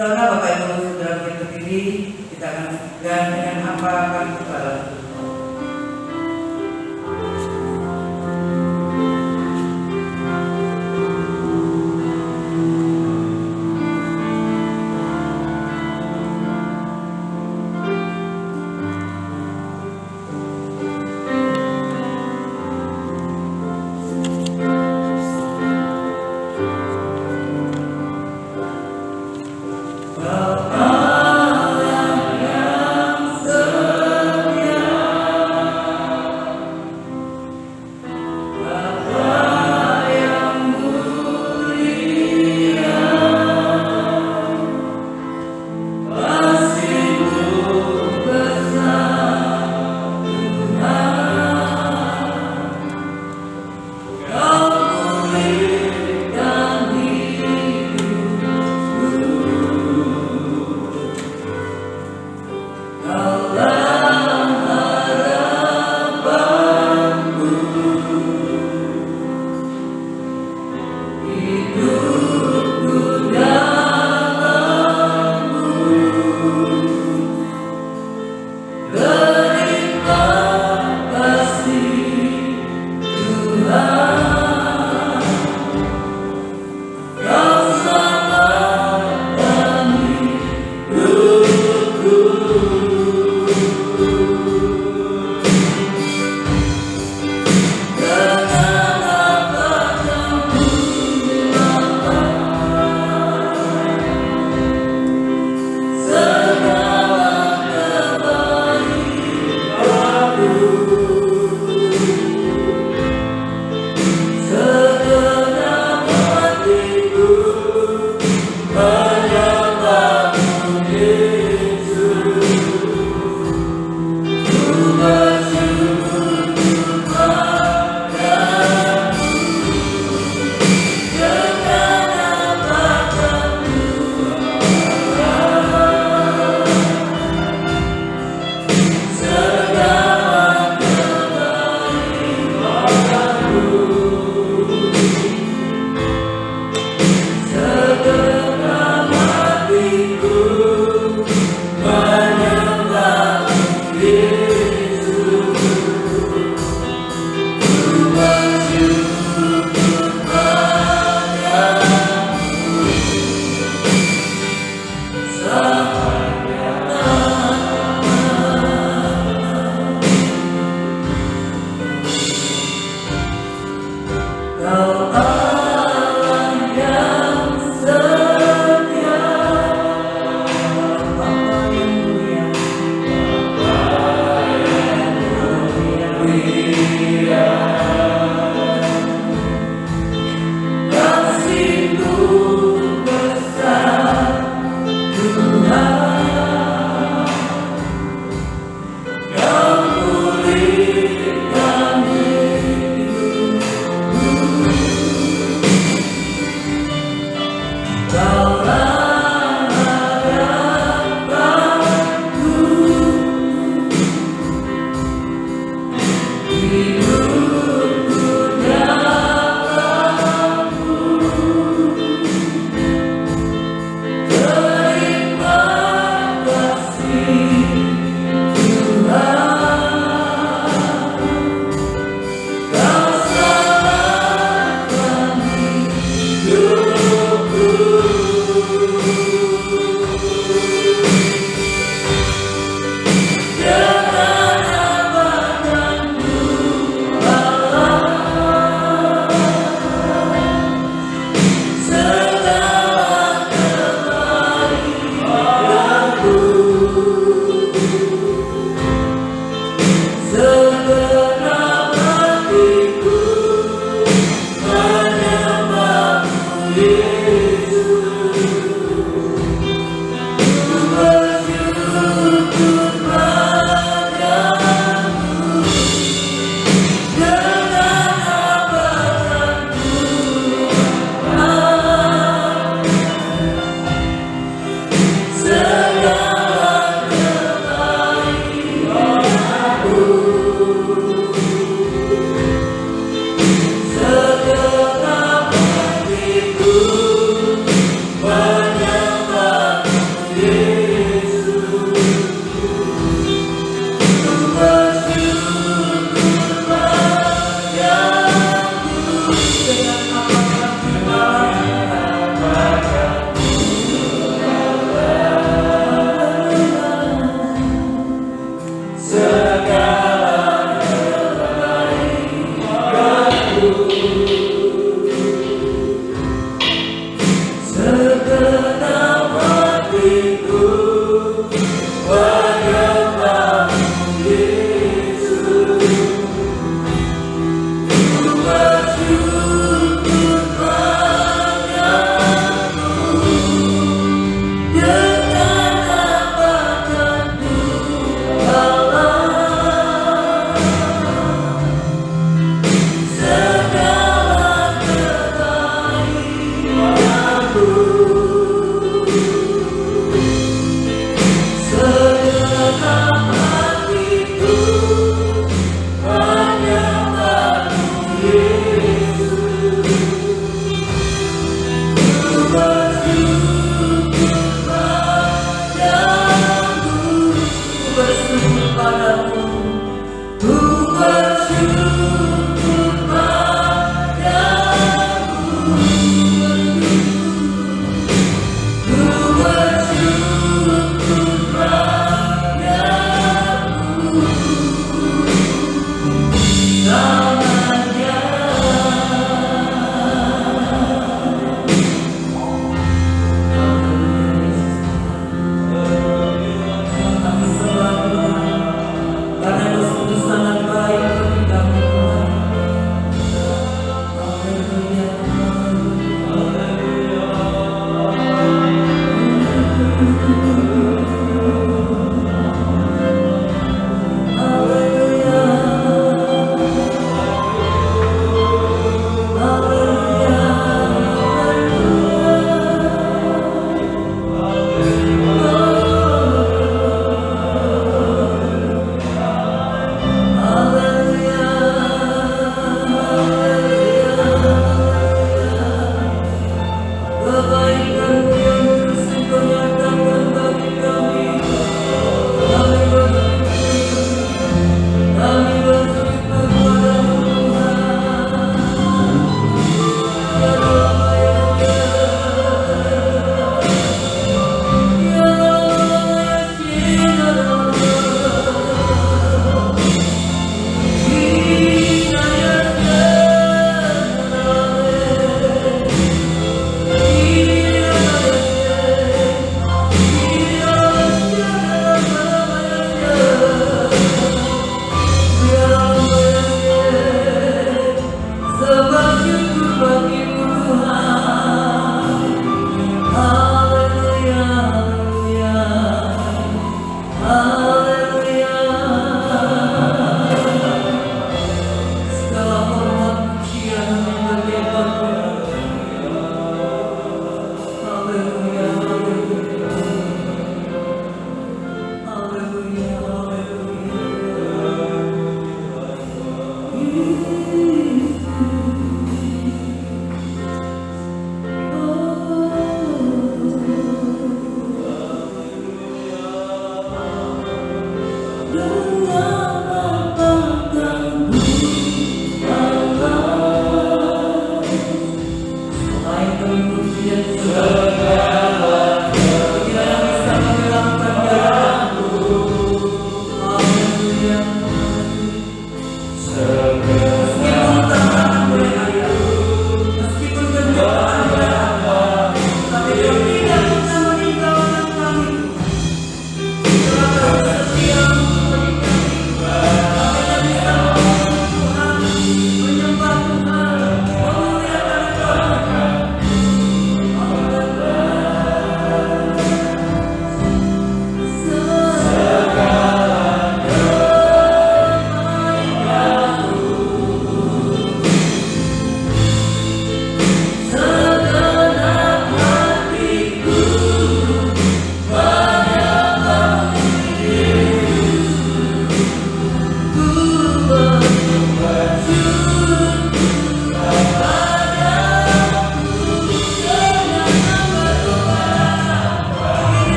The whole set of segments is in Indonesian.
Saudara Bapak Ibu Saudara yang terpilih, kita akan segan dengan apa akan kepala.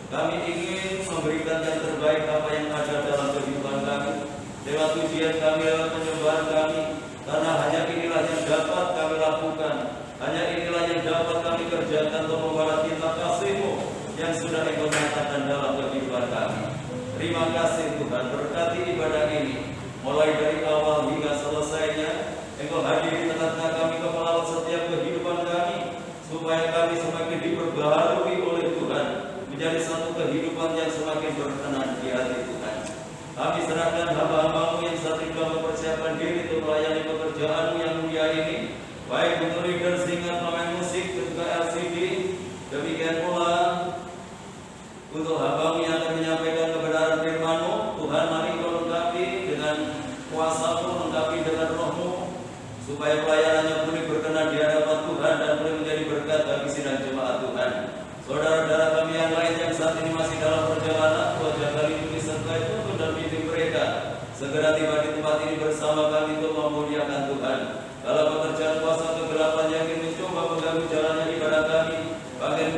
Kami ingin memberikan yang terbaik apa yang ada dalam kehidupan kami, lewat ujian kami, lewat penyembahan kami, karena hanya inilah yang dapat kami lakukan, hanya inilah yang dapat kami kerjakan untuk membalas cinta kasih-Mu yang sudah Engkau nyatakan dalam kehidupan kami. Terima kasih Tuhan, berkati ibadah ini, mulai dari awal hingga selesainya. Engkau hadir di tengah-tengah kami, Kau melawat setiap kehidupan kami, supaya kami semakin diperbaharui oleh Tuhan, menjadi satu kehidupan yang semakin berkenan di hati Tuhan. Kami serahkan hamba-hamba-Mu yang saat ini telah mempersiapkan diri untuk melayani pekerjaan-Mu yang mulia ini, baik untuk leader, singer, pemain musik, dan juga LCD. Demikian pula untuk hamba-Mu yang akan menyampaikan kebenaran firman-Mu. Tuhan, mari Kau lengkapi dengan kuasa-Mu, lengkapi dengan Roh-Mu, supaya pelayanannya boleh berkenan di hadapan Tuhan dan boleh menjadi berkat bagi sidang jemaat Tuhan. Saudara-saudara kami yang lain yang saat ini masih dalam perjalanan, Tuhan jaga lindungi sertai tuntun dan bimbing mereka, segera tiba di tempat ini bersama kami untuk memuliakan Tuhan. Dalam pekerjaan kuasa kegelapan yang ingin mencoba mengganggu jalannya ibadah kami, bagian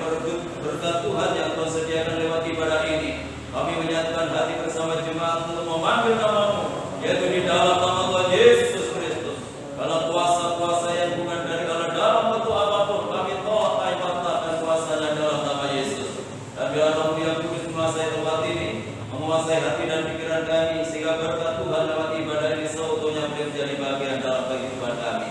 berkat Tuhan yang Tuhan sediakan lewat ibadah ini, kami menyatukan hati bersama jemaat untuk memanggil nama-Mu, yaitu di dalam nama Tuhan Yesus Kristus. Kalau kuasa-kuasa yang bukan dari Allah dalam bentuk apapun, kami tolak patahkan kuasanya dalam nama Yesus. Dan biar Roh-Mu yang kudus menguasai tempat ini, menguasai hati dan pikiran kami, sehingga berkat Tuhan lewat ibadah ini seutuhnya boleh menjadi bagian dalam kehidupan kami.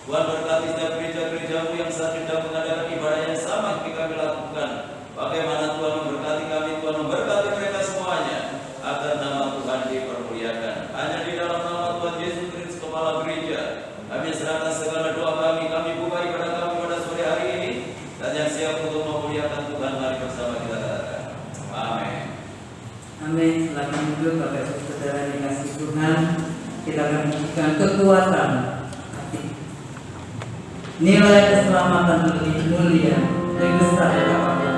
Tuhan berkati setiap gereja-gereja-Mu yang saat ini sedang mengadakan ibadah yang sama yang kami lakukan. Bagaimana Tuhan memberkati kami, Tuhan memberkati mereka semuanya, agar nama Tuhan dipermuliakan. Hanya di dalam nama Tuhan Yesus Kristus, Kepala Gereja, kami serahkan segala doa kami buka ibadah kami pada sore hari ini, dan yang siap untuk memuliakan Tuhan, mari bersama kita katakan amin. Amin. Silakan duduk Bapak Ibu Saudara dikasih Tuhan. Kita akan memberikan kekuatan hati. Nilai keselamatan lebih mulia, lebih besar dari apapun.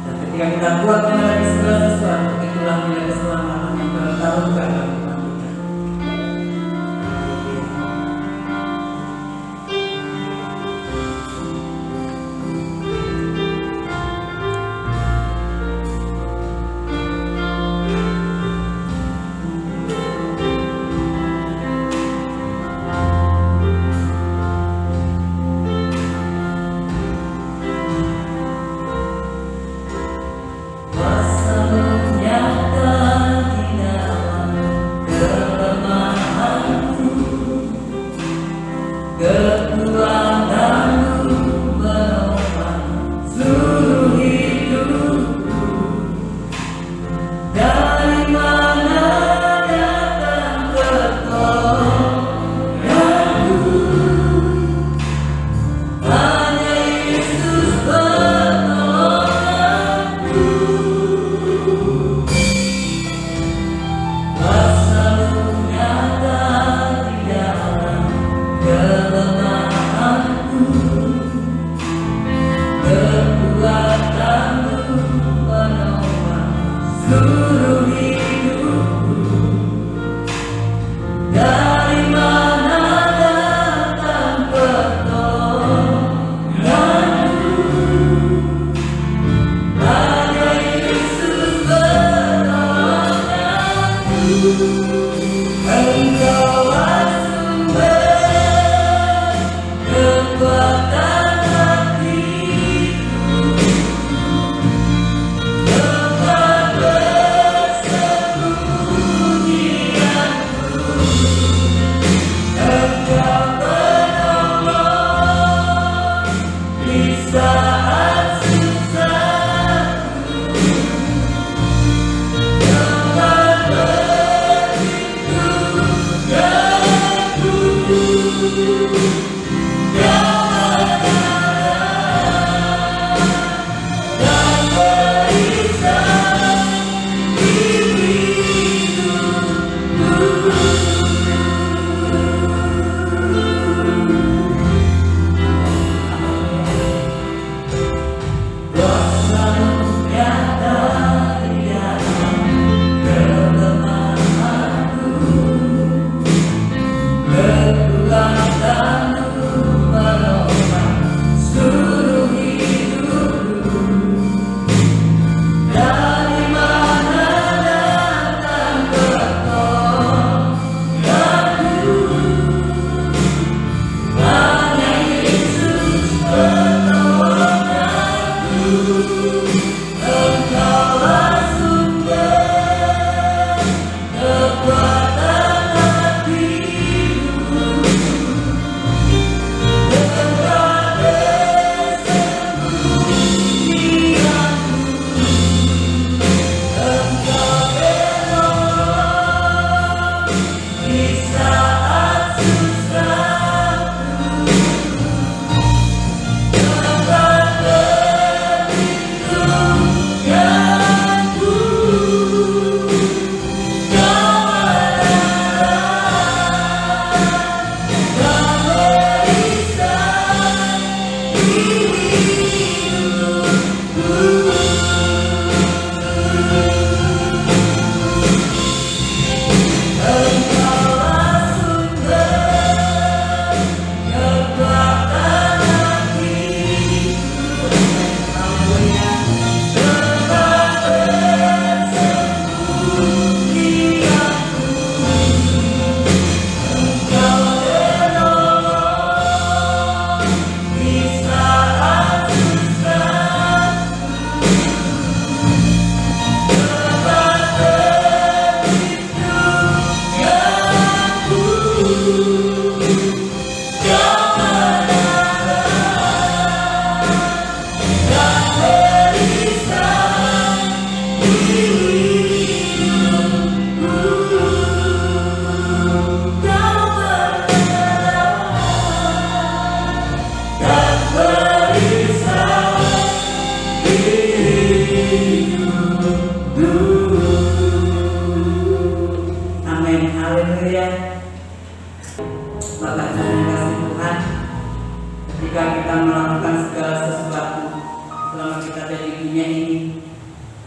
Dan ketika kita kuat menghadapi segala sesuatu, itulah nilai keselamatan yang bertaruhkan dalam iman kita. Kuasa-Mu nyata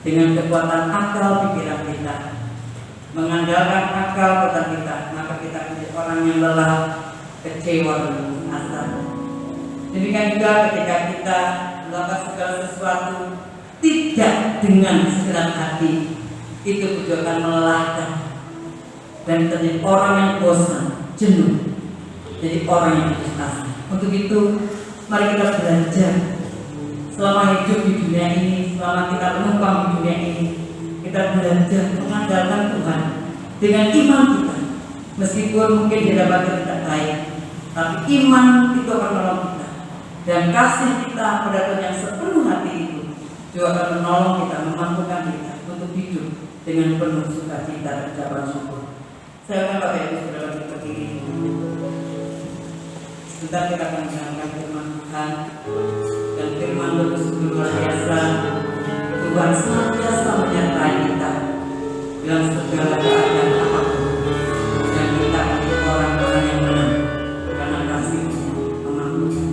dengan kekuatan akal pikiran kita, mengandalkan akal pikiran kita, maka kita menjadi orang yang lelah, kecewa dan putus asa. Demikian juga ketika kita melakukan segala sesuatu tidak dengan segenap hati, itu juga akan melelahkan dan menjadi orang yang bosan, jenuh, jadi orang yang putus asa. Untuk itu, mari kita belajar selama hidup di dunia ini, selama kita menumpang di dunia ini, kita belajar mengandalkan Tuhan dengan iman kita. Meskipun mungkin didapatkan tidak baik, tapi iman itu akan menolong kita, dan kasih kita pada Tuhan yang sepenuh hati itu juga akan menolong kita, memampukan kita untuk hidup dengan penuh sukacita dan ucapan syukur. Saya akan Bapak Ibu Saudara berdiri. Sebentar kita akan mendengarkan firman Tuhan, dan firman begitu luar biasa. Tuhan senantiasa menyertai kita dalam segala keadaan apapun, dan kita menjadi orang-orang yang menang karena kasih-Nya memampukan.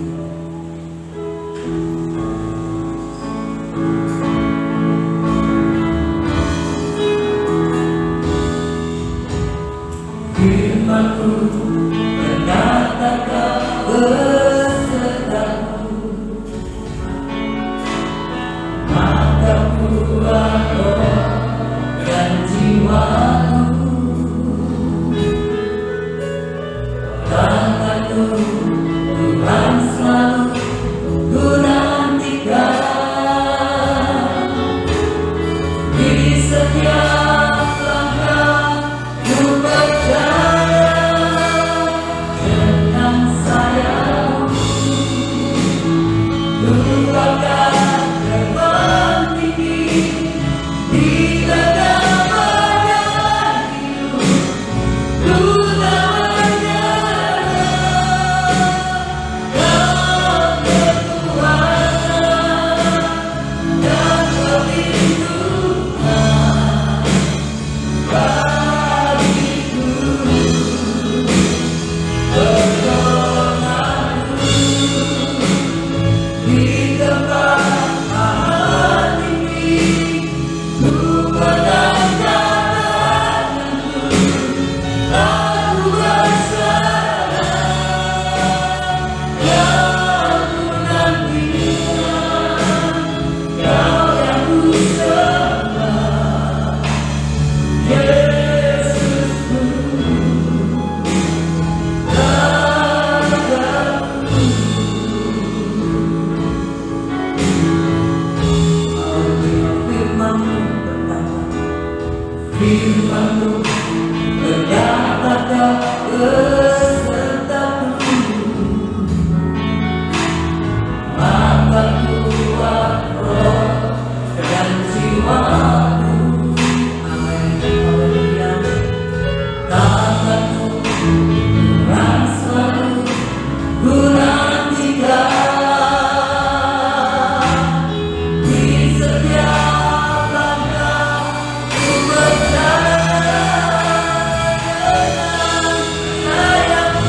Firman-Mu berkata Kau besertaku, maka kuat roh dan jiwaku. Kata-Mu Tuhan selalu ku nantikan di setiap langkah ku percaya dengan sayang ku akan terbang tinggi di tengah badai hidup. Ku tak menyerah, Kau berkuasa dan perlindungan bagiku, pertolonganku di tempat amat tinggi. Ku pegang tanganmu, aku berserah, Kau ku nantikan, Kau yang ku sembah, Yesusku, Rajaku. Firman-Mu berkata, Firman-Mu berkata Kau besertaku, maka kuat roh dan jiwaku. Amin. Haleluya. Kata-Mu Tuhan selalu ku nantikan di setiap langkah ku percaya dengan sayang.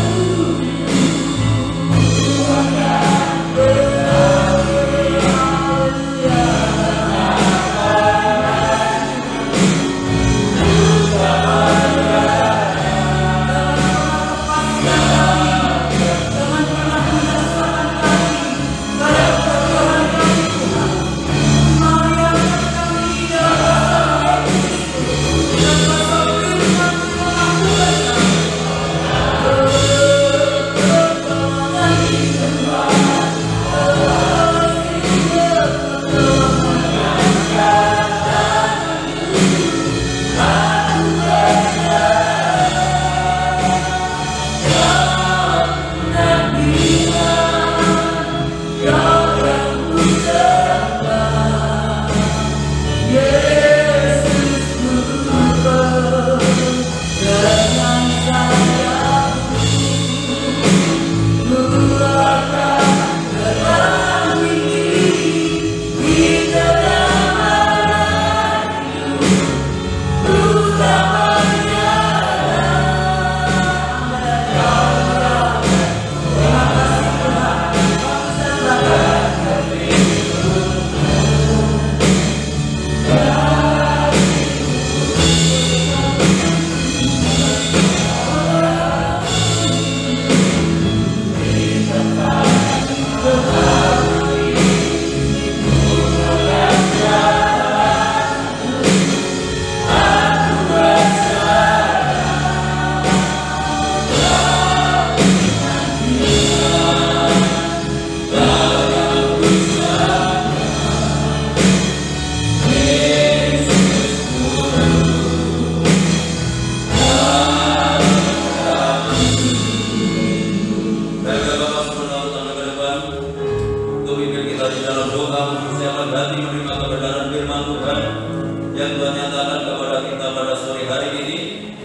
yang Tuhan nyatakan kepada kita pada sore hari ini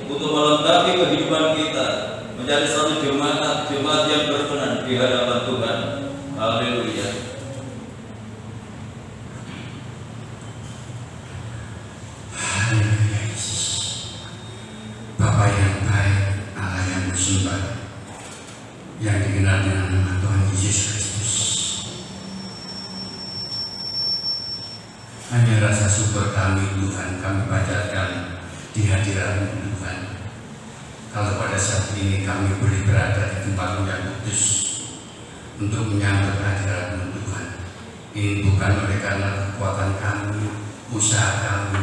untuk melengkapi kehidupan kita menjadi satu jemaat yang berkenan di hadapan Tuhan. Haleluya. Bapa yang baik, Allah yang bersembah, yang dikenal dengan nama Tuhan Yesus Kristus. Hanya rasa syukur kami Tuhan, kami panjatkan di hadirat Tuhan. Kalau pada saat ini kami boleh berada di tempat yang kudus untuk menyambut hadirat Tuhan. Ini bukan oleh karena kekuatan kami, usaha kami,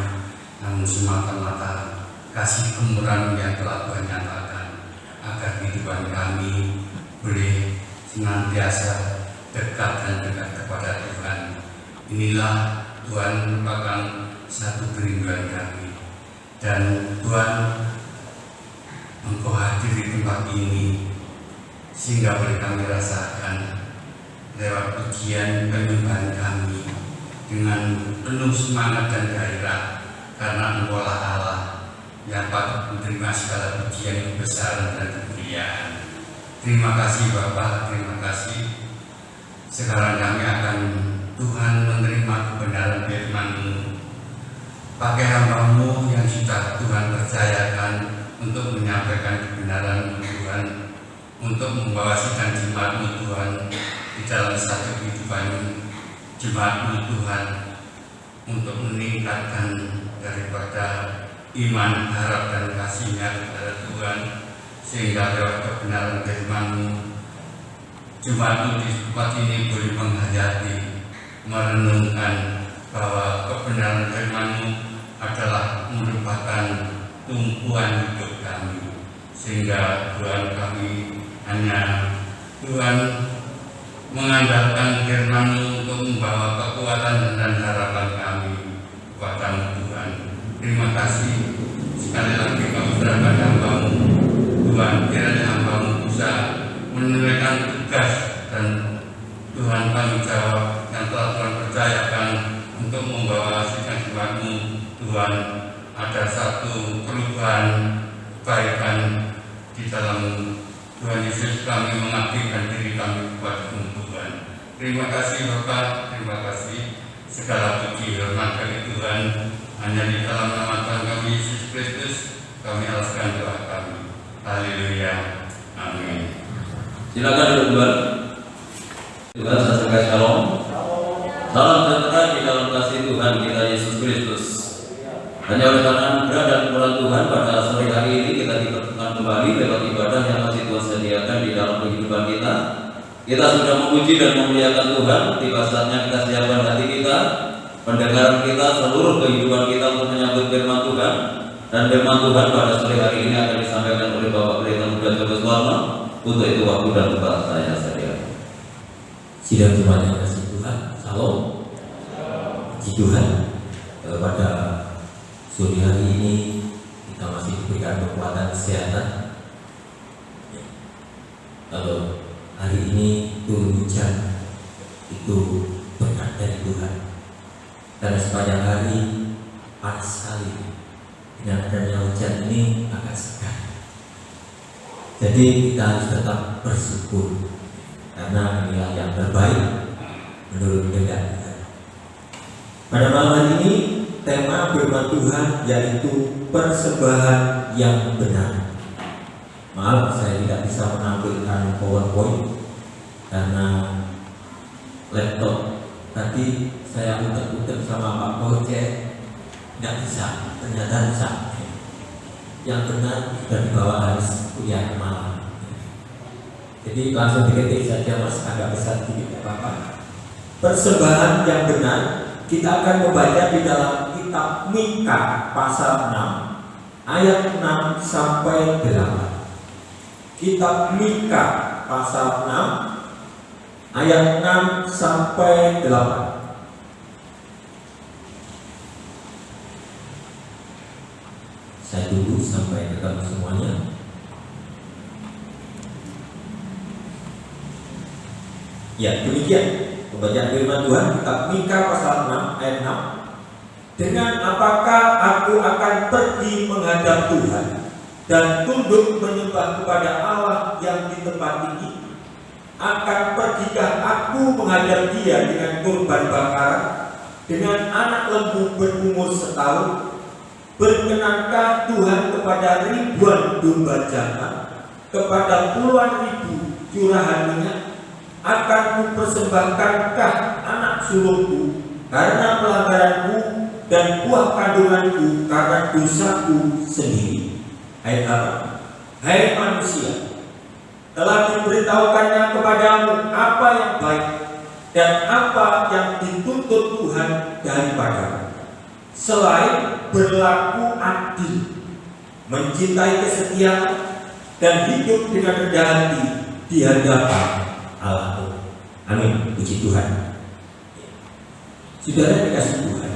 namun semata-mata kasih kemurahan yang telah Tuhan nyatakan agar kehidupan kami boleh senantiasa dekat dan dekat kepada Tuhan. Inilah Tuhan merupakan satu kerinduan kami, dan Tuhan, Engkau hadir di tempat ini sehingga boleh kami rasakan lewat pujian penyembahan kami dengan penuh semangat dan gairah, karena Engkau lah Allah yang patut menerima segala pujian kebesaran dan kemuliaan. Terima kasih Bapa, terima kasih. Sekarang kami akan Tuhan menerima kebenaran firman-Mu. Pakai hamba-Mu yang sudah Tuhan percayakan untuk menyampaikan kebenaran Tuhan, untuk membawa sidang jemaat-Mu Tuhan di dalam satu kehidupan jemaat-Mu Tuhan, untuk meningkatkan daripada iman, harap dan kasih-Nya kepada Tuhan, sehingga lewat kebenaran firman-Mu jemaat-Mu di tempat ini boleh menghayati, merenungkan bahwa kebenaran firman-Mu adalah merupakan tumpuan hidup kami, sehingga Tuhan kami hanya Tuhan mengandalkan firman-Mu untuk membawa kekuatan dan harapan kami kepada-Mu Tuhan. Terima kasih sekali lagi kami serahkan hamba-Mu Tuhan, kiranya hamba-Mu bisa menunaikan tugas dan Tuhan tanggung jawab yang telah Tuhan percayakan untuk membawa sidang jemaat-Mu Tuhan. Ada satu perubahan kebaikan di dalam Tuhan Yesus, kami mengabdikan diri kami kepada Tuhan. Terima kasih Bapa, terima kasih. Segala puji hormat bagi Tuhan hanya di dalam nama Tuhan kami Yesus Kristus kami alaskan doa kami. Haleluya, amin. Silakan duduk Tuhan. Tuhan sampaikan shalom. Salam sejahtera di dalam kasih Tuhan kita Yesus Kristus. Hanya oleh karena anugerah dan kemurahan Tuhan pada sore hari ini kita dipertemukan kembali lewat ibadah yang masih Tuhan sediakan di dalam kehidupan kita. Kita sudah memuji dan memuliakan Tuhan. Tiba saatnya kita siapkan hati kita, pendengaran kita, seluruh kehidupan kita untuk menyambut firman Tuhan. Dan firman Tuhan pada sore hari ini akan disampaikan oleh Bapak Pendeta Muda Joko Suwarno. Untuk itu waktu dan tempat saya sediakan. Sidang jemaat yang kasih Tuhan, salam. Puji Tuhan, pada sore hari ini kita masih diberikan kekuatan kesehatan. Kalau hari ini turun hujan, itu berkat dari Tuhan. Karena sepanjang hari panas sekali, dengan adanya hujan ini agak segar. Jadi kita harus tetap bersyukur, karena inilah yang terbaik menurut kehendak Tuhan. Pada malam hari ini tema firman Tuhan yaitu persembahan yang benar. Maaf, saya tidak bisa menampilkan PowerPoint karena laptop tadi saya utek-utek sama Pak Project tidak bisa, ternyata bisa. Yang benar sudah dibawa harus kuliah malam. Jadi langsung diketik saja Mas, agak besar sedikit apa-apa. Persembahan yang benar kita akan membaca di dalam kitab Mika pasal 6 ayat 6 sampai 8. Kitab Mika pasal 6 ayat 6 sampai 8. Saya tunggu sampai ketemu semuanya. Ya, demikian pembacaan firman Tuhan kitab Mika pasal 6 ayat 6. Dengan apakah aku akan pergi menghadap Tuhan dan tunduk menyembah kepada Allah yang di tempat ini? Akan pergikah aku menghadap Dia dengan kurban bakaran, dengan anak lembu berumur setahun? Berkenankah Tuhan kepada ribuan domba jantan, kepada puluhan ribu curahan minyak? Akan kupersembahkankah anak sulungku karena pelanggaranku dan buah kandunganku karena dosaku sendiri? Ayat 8. Hai manusia, telah diberitahukannya kepadamu apa yang baik dan apa yang dituntut Tuhan daripadamu, selain berlaku adil, mencintai kesetiaan, dan hidup dengan rendah hati di hadapan Allah. Amin. Puji Tuhan. Saudara dikasih Tuhan,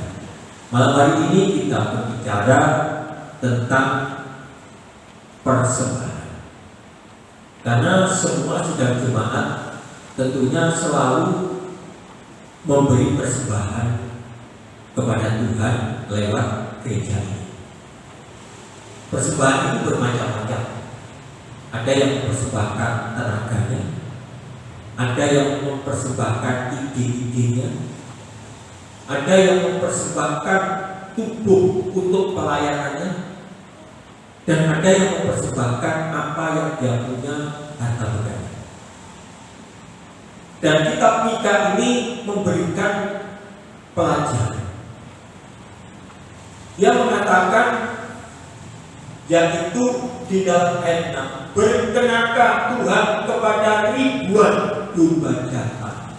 malam hari ini kita berbicara tentang persembahan. Karena semua sidang jemaat tentunya selalu memberi persembahan kepada Tuhan lewat gereja ini. Persembahan itu bermacam-macam. Ada yang mempersembahkan tenaganya, ada yang mempersembahkan ide-idenya, ada yang mempersembahkan tubuh untuk pelayanannya, dan ada yang mempersembahkan apa yang dia punya, harta benda. Dan kitab Mika ini memberikan pelajaran. Dia mengatakan, yaitu di dalam ayat 6, berkenankah Tuhan kepada ribuan domba jantan,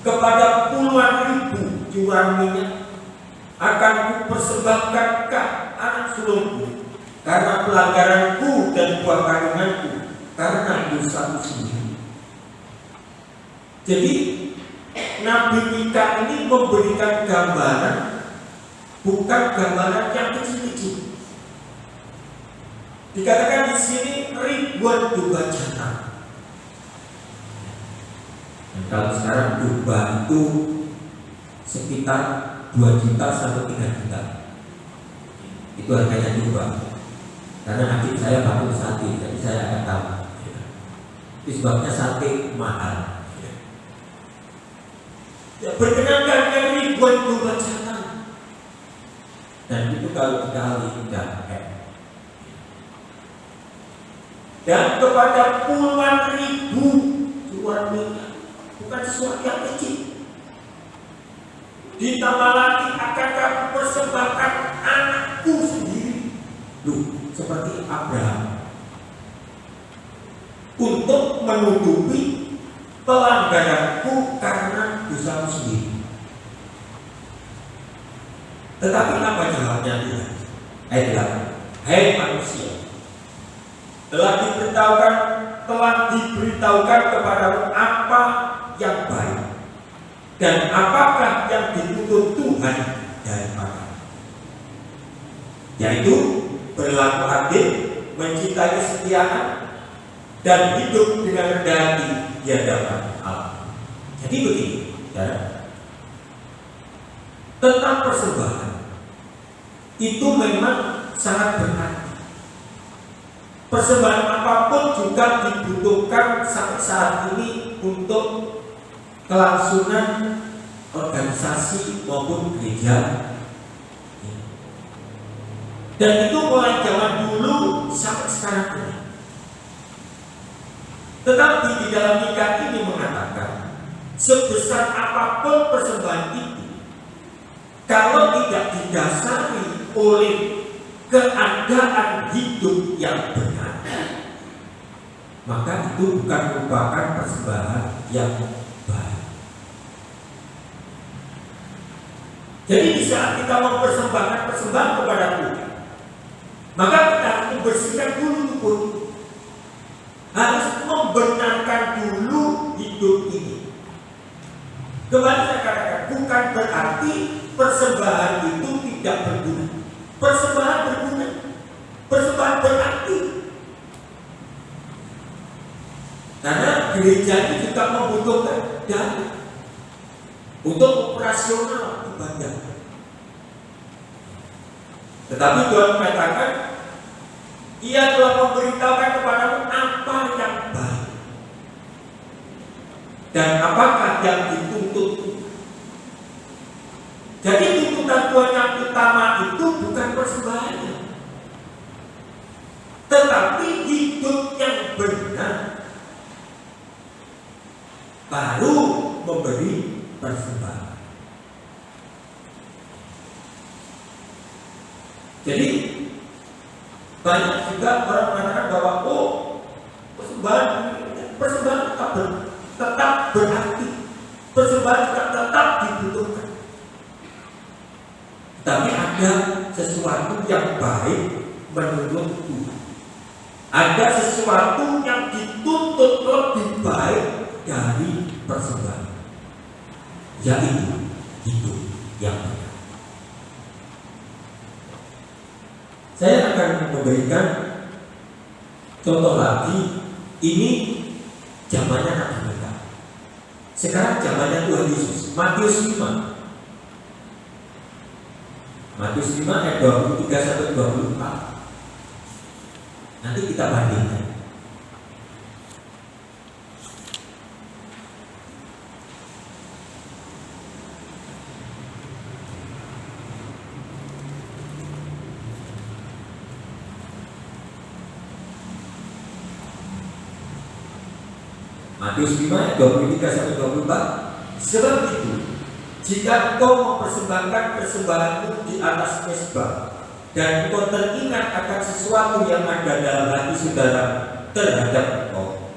kepada puluhan ribu curahan minyak? Akan kupersembahkankah anak sulungku karena pelanggaranku dan buah kandunganku karena dosaku sendiri? Jadi Nabi Mika ini memberikan gambaran, bukan gambaran yang kecil-kecil. Dikatakan di sini ribuan domba jantan. Dan kalau sekarang domba itu sekitar 2 juta sampai 3 juta. Itu harganya domba. Karena adik saya bangun sate, jadi saya akan tahu. Itu sebabnya sate mahal. Ya, berkenankah dengan ribuan domba jantan? Dan itu kalau dikali tidak. Dan kepada puluhan ribu curahan minyak, bukan sesuatu yang kecil. Ditambah lagi, akankah kupersembahkan anakku sendiri? Loh, seperti Abraham, untuk menutupi pelanggaranku karena dosaku sendiri. Tetapi apa jawabnya Tuhan? Ayat 8. Hai manusia, telah diberitahukan kepadamu apa yang baik dan apakah yang dituntut Tuhan daripadamu, yaitu berlaku adil, mencintai kesetiaan, dan hidup dengan rendah hati di hadapan Allah. Jadi begini, saudara, tentang persembahan itu memang sangat berarti. Persembahan apapun juga dibutuhkan sampai saat ini untuk kelangsungan organisasi maupun gereja. Dan itu mulai zaman dulu sampai sekarang ini. Tetapi di dalam Mika ini mengatakan, sebesar apapun persembahan itu, kalau tidak didasari oleh keadaan hidup yang benar, maka itu bukan merupakan persembahan yang baik. Jadi di saat kita mempersembahkan persembahan kepada Tuhan, maka kita harus membersihkan dulu tubuh, harus membenarkan dulu hidup ini. Kembali saya katakan, bukan berarti persembahan itu tidak berguna. Persembahan berguna, persembahan berarti. Karena gereja ini juga membutuhkan dana untuk operasional ibadah. Tetapi Tuhan mengatakan, Ia telah memberitahukan kepadamu apa yang baik dan apakah yang dituntut. Jadi tuntutan Tuhan yang utama itu bukan persembahannya, tetapi hidup yang benar baru memberi persembahan. Jadi banyak juga orang mengatakan bahwa persembahan tetap berarti, persembahan tetap dibutuhkan. Tapi ada sesuatu yang baik menurut Tuhan. Ada sesuatu yang dituntut lebih baik dari persembahan, yaitu hidup yang benar. Saya akan memberikan contoh lagi. Ini zamannya Nabi Musa. Sekarang zamannya Tuhan Yesus. Matius 5. Matius 5 ayat 23 sampai 24. Nanti kita bandingkan. Matius 5 ayat 23 sampai 24. Sebab itu, jika engkau mempersembahkan persembahanmu di atas mezbah dan engkau teringat akan sesuatu yang ada dalam hati saudara terhadap engkau,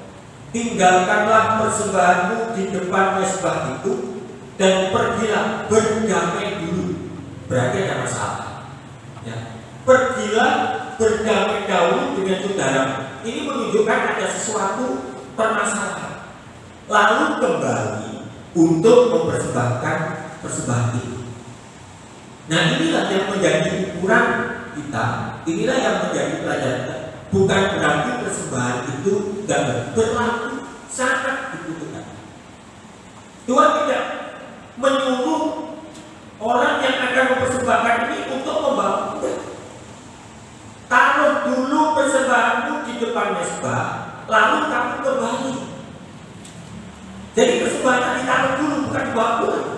tinggalkanlah persembahanmu di depan mezbah itu dan pergilah berdamai dulu. Berarti ada masalah, ya. Pergilah berdamai dahulu dengan saudara. Ini menunjukkan ada sesuatu permasalahan. Lalu kembali untuk mempersembahkan persembahan itu. Nah, inilah yang menjadi ukuran kita. Inilah yang menjadi pelajaran kita. Bukan berarti persembahan itu tidak berlaku, sangat dibutuhkan. Tuhan tidak menyuruh orang yang akan mempersembahkan ini untuk membawa. Taruh dulu persembahanmu di depan mezbah, lalu kamu kembali. Jadi persembahan ditaruh dulu, bukan dibawa pulang.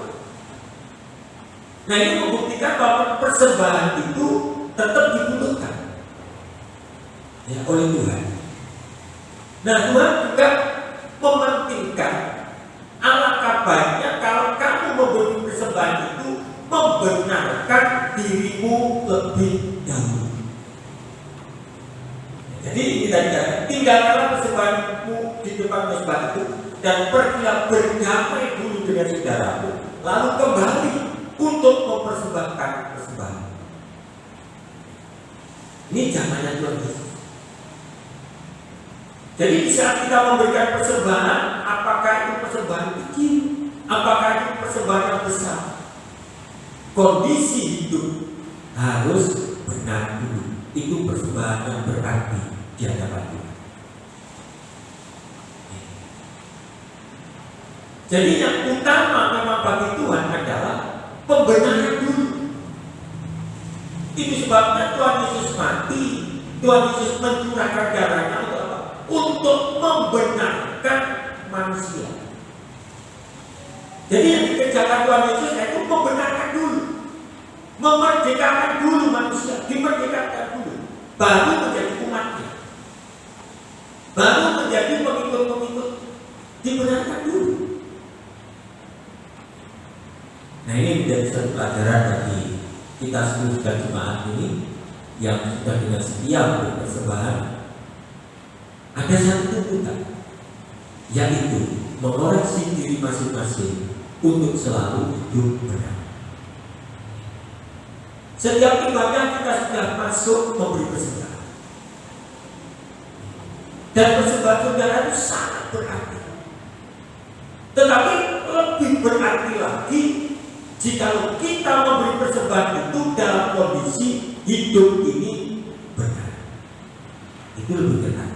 Nah, ini membuktikan bahwa persembahan itu tetap dibutuhkan, ya, oleh Tuhan. Nah, Tuhan juga mementingkan, alangkah baiknya kalau kamu memberi persembahan itu membenarkan dirimu lebih dahulu. Jadi ini tadi, tinggalkanlah persembahanmu di depan mezbah itu dan pergilah berdamai dulu dengan saudaramu, lalu kembali untuk mempersembahkan persembahan. Ini zamannya Tuhan Yesus. Jadi di saat kita memberikan persembahan, apakah itu persembahan kecil, apakah itu persembahan yang besar, kondisi hidup harus benar dulu. Itu persembahan yang berarti di hadapan Tuhan. Jadi yang utama memang bagi Tuhan adalah pembenaran dulu. Itu sebabnya Tuhan Yesus mati, Tuhan Yesus mencurahkan darahnya untuk apa? Untuk membenarkan manusia. Jadi yang dikerjakan Tuhan Yesus itu membenarkan dulu, memerdekakan dulu manusia, dimerdekakan dulu, baru menjadi umatnya, baru menjadi pengikut-pengikut, dibenarkan dulu. Nah, ini menjadi satu pelajaran bagi kita seluruh jemaat ini yang sudah dengan setia untuk persembahan. Ada satu tuntutan, yaitu mengoreksi diri masing-masing untuk selalu hidup benar. Setiap ibadah kita sudah masuk memberi persembahan, dan persembahan saudara itu sangat berarti. Tetapi lebih berarti lagi jika kita memberi persembahan itu dalam kondisi hidup ini benar. Itu lebih benar.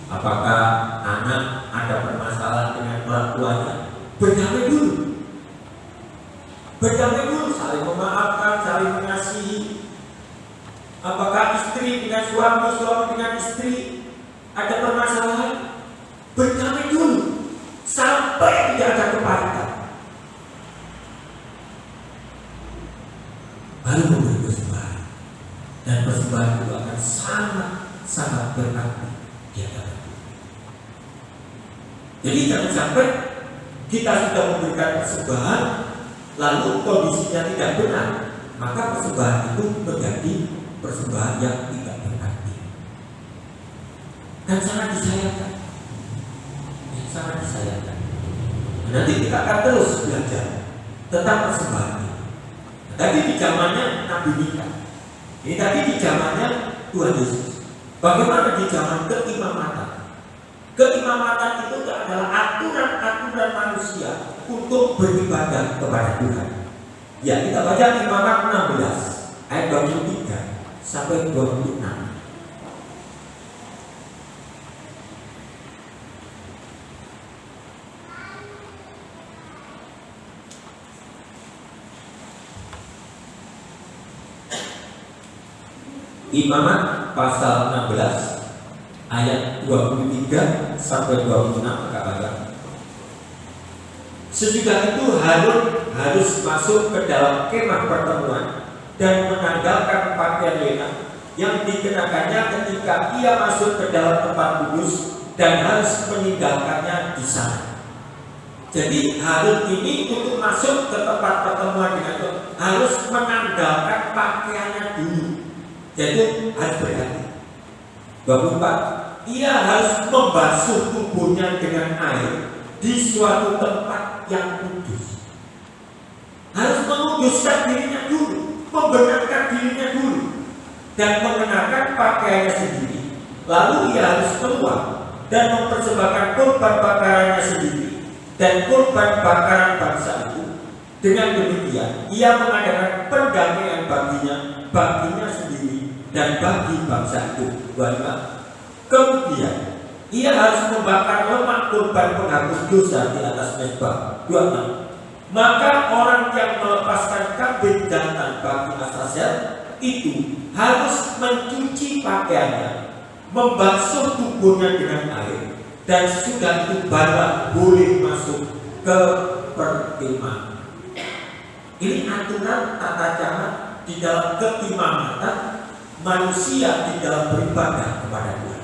Apakah anak ada permasalahan dengan orang tuanya? Berdamai dulu. Berdamai dulu, saling memaafkan, saling Apakah istri dengan suami, suami dengan istri ada permasalahan? Berdamai dulu sampai tidak ada kepahitan, baru memberi persembahan. Dan persembahan itu akan sangat berarti di hadapan Tuhan. Jadi jangan sampai kita sudah memberikan persembahan lalu kondisinya tidak benar, maka persembahan itu menjadi persembahan yang tidak berarti dan sangat disayangkan. Sangat disayangkan. Nanti kita akan terus belajar tentang persembahan ini. Tadi di zamannya Nabi Mika, ini tadi di zamannya Tuhan Yesus. Bagaimana di zaman keimamatan? Keimamatan itu adalah aturan-aturan manusia untuk beribadah kepada Tuhan. Ya, kita baca Imamat 16 ayat 23 sampai 26. Imamat pasal 16 ayat 23 sampai 26 katakan, sesudah itu Harun harus masuk ke dalam kemah pertemuan dan menanggalkan pakaian lena yang dikenakannya ketika ia masuk ke dalam tempat kudus dan harus meninggalkannya di sana. Jadi Harun ini untuk masuk ke tempat pertemuan dengan Tuhan harus menanggalkan pakaiannya dulu. Jadi harus berganti. 24. Ia harus membasuh tubuhnya dengan air di suatu tempat yang kudus. Harus menguduskan dirinya dulu, membenarkan dirinya dulu, dan mengenakan pakaiannya sendiri. Lalu ia harus keluar dan mempersembahkan kurban bakarannya sendiri dan kurban bakaran bangsa itu. Dengan demikian, ia mengadakan pendamaian baginya sendiri dan bagi bangsa itu. 25. Kemudian ia harus membakar lemak kurban penghapus dosa di atas mezbah. 26. Maka orang yang melepaskan kambing jantan bagi Azazel itu harus mencuci pakaiannya, membasuh tubuhnya dengan air, dan sudah itu baru boleh masuk ke perkemahan. Ini aturan tata cara di dalam keimamatan manusia di dalam beribadah kepada Tuhan.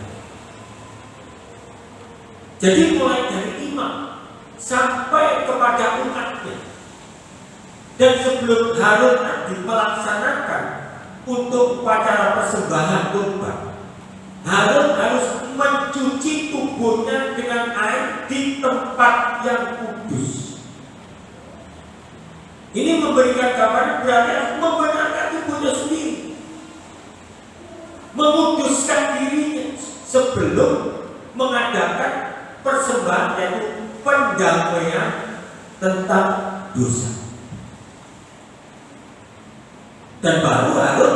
Jadi mulai dari imam sampai kepada umatnya, dan sebelum Harun nanti melaksanakan untuk upacara persembahan kurban, Harun harus mencuci tubuhnya dengan air di tempat yang kudus. Ini memberikan gambaran berarti membenarkan tubuhnya sendiri, menguduskan dirinya sebelum mengadakan persembahan, yaitu pendamaian tentang dosa. Dan baru Harun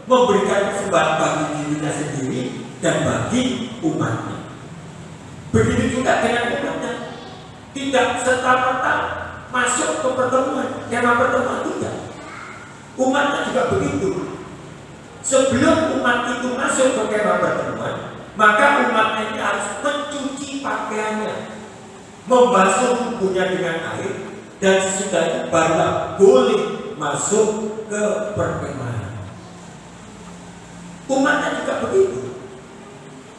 memberikan persembahan bagi dirinya sendiri dan bagi umatnya. Begitu juga dengan umatnya, tidak serta-merta masuk ke pertemuan, kemah pertemuan tidak. Umatnya juga begitu. Sebelum umat itu masuk ke kemah pertemuan, maka umatnya ini harus mencuci pakaiannya, membasuh tubuhnya dengan air, dan sesudah itu baru boleh masuk ke perkemahan. Umatnya juga begitu,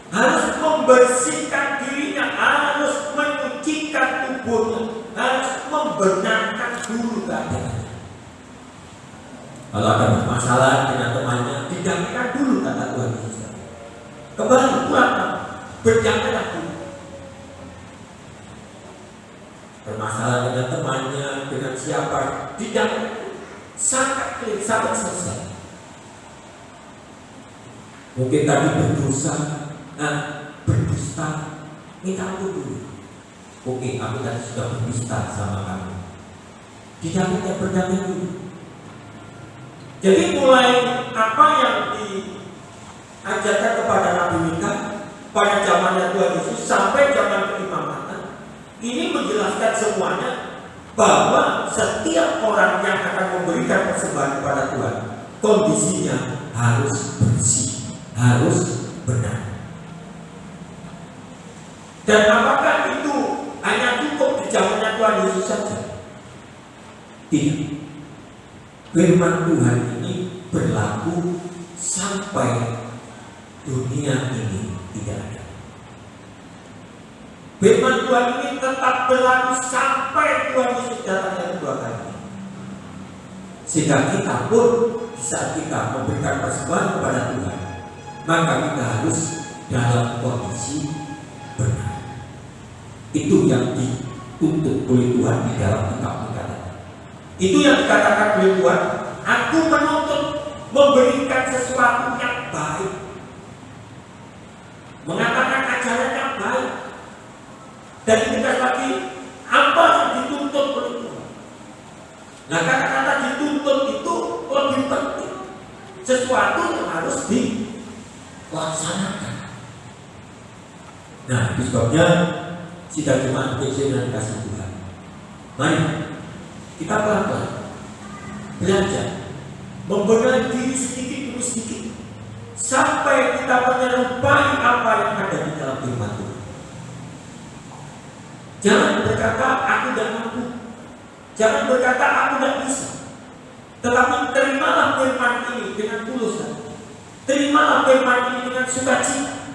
harus membersihkan dirinya, harus menyucikan tubuhnya, harus membenarkan dulu keadaannya. Kalau ada masalah dengan temannya, didamaikan dulu, kata Tuhan Yesus. Kembali pulang, berdamailah dulu. Bermasalah dengan temannya, dengan siapa, didamaikan sampai clear, sampai selesai. Mungkin tadi berdosa, berdusta, minta ampun dulu. Oke, aku tadi sudah berdusta sama kamu. Didamaikan, berdamai dulu. Jadi mulai apa yang diajarkan kepada Nabi Mika pada zamannya Tuhan Yesus sampai zaman keimamatan, ini menjelaskan semuanya bahwa setiap orang yang akan memberikan persembahan kepada Tuhan kondisinya harus bersih, harus benar. Dan apakah itu hanya cukup di zamannya Tuhan Yesus saja? Tidak. Firman Tuhan ini berlaku sampai dunia ini tidak ada. Firman Tuhan ini tetap berlaku sampai Tuhan Yesus datang yang kedua kali. Sehingga kita pun di saat kita memberikan persembahan kepada Tuhan, maka kita harus dalam kondisi benar. Itu yang dituntut oleh Tuhan di dalam kitab Dikatakan. Itu yang dikatakan oleh Tuhan, aku menuntut memberikan sesuatu yang baik, mengatakan ajaran yang baik. Dan kita lagi apa yang dituntut oleh Tuhan. Nah, kata-kata dituntut itu lebih penting, sesuatu yang harus dilaksanakan. Nah, itu sebabnya sidang jemaat PJ dan kasih Tuhan, mari kita pelan-pelan belajar membenahi diri sedikit demi sedikit sampai kita menyerupai apa yang ada di dalam firman Tuhan. Jangan berkata aku tidak mampu, jangan berkata aku tidak bisa, tetapi terimalah firman ini dengan tulus hati, terimalah firman ini dengan sukacita.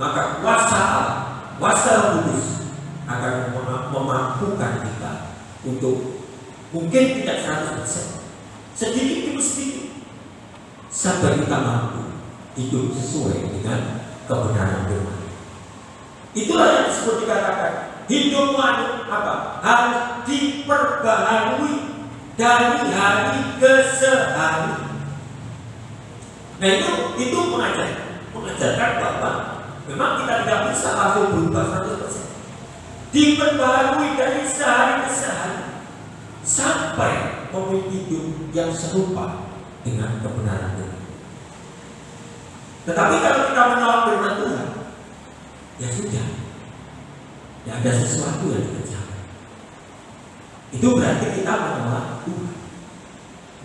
Maka kuasa Allah, kuasa Roh Kudus akan memampukan kita untuk mungkin tidak 100%, sedikit demi sedikit, sampai kita mampu hidup sesuai dengan kebenaran firman. Itulah yang disebut dikatakan hidupmu harus diperbaharui dari hari ke hari. Nah itu mengajarkan bahwa memang kita tidak bisa langsung berubah 100%. Diperbaharui dari sehari ke sehari sampai memiliki hidup yang serupa dengan kebenaran Tuhan. Tetapi kalau kita menolak firman Tuhan, ya sudah, tidak ada sesuatu yang dikerjakan. Itu berarti kita menolak Tuhan.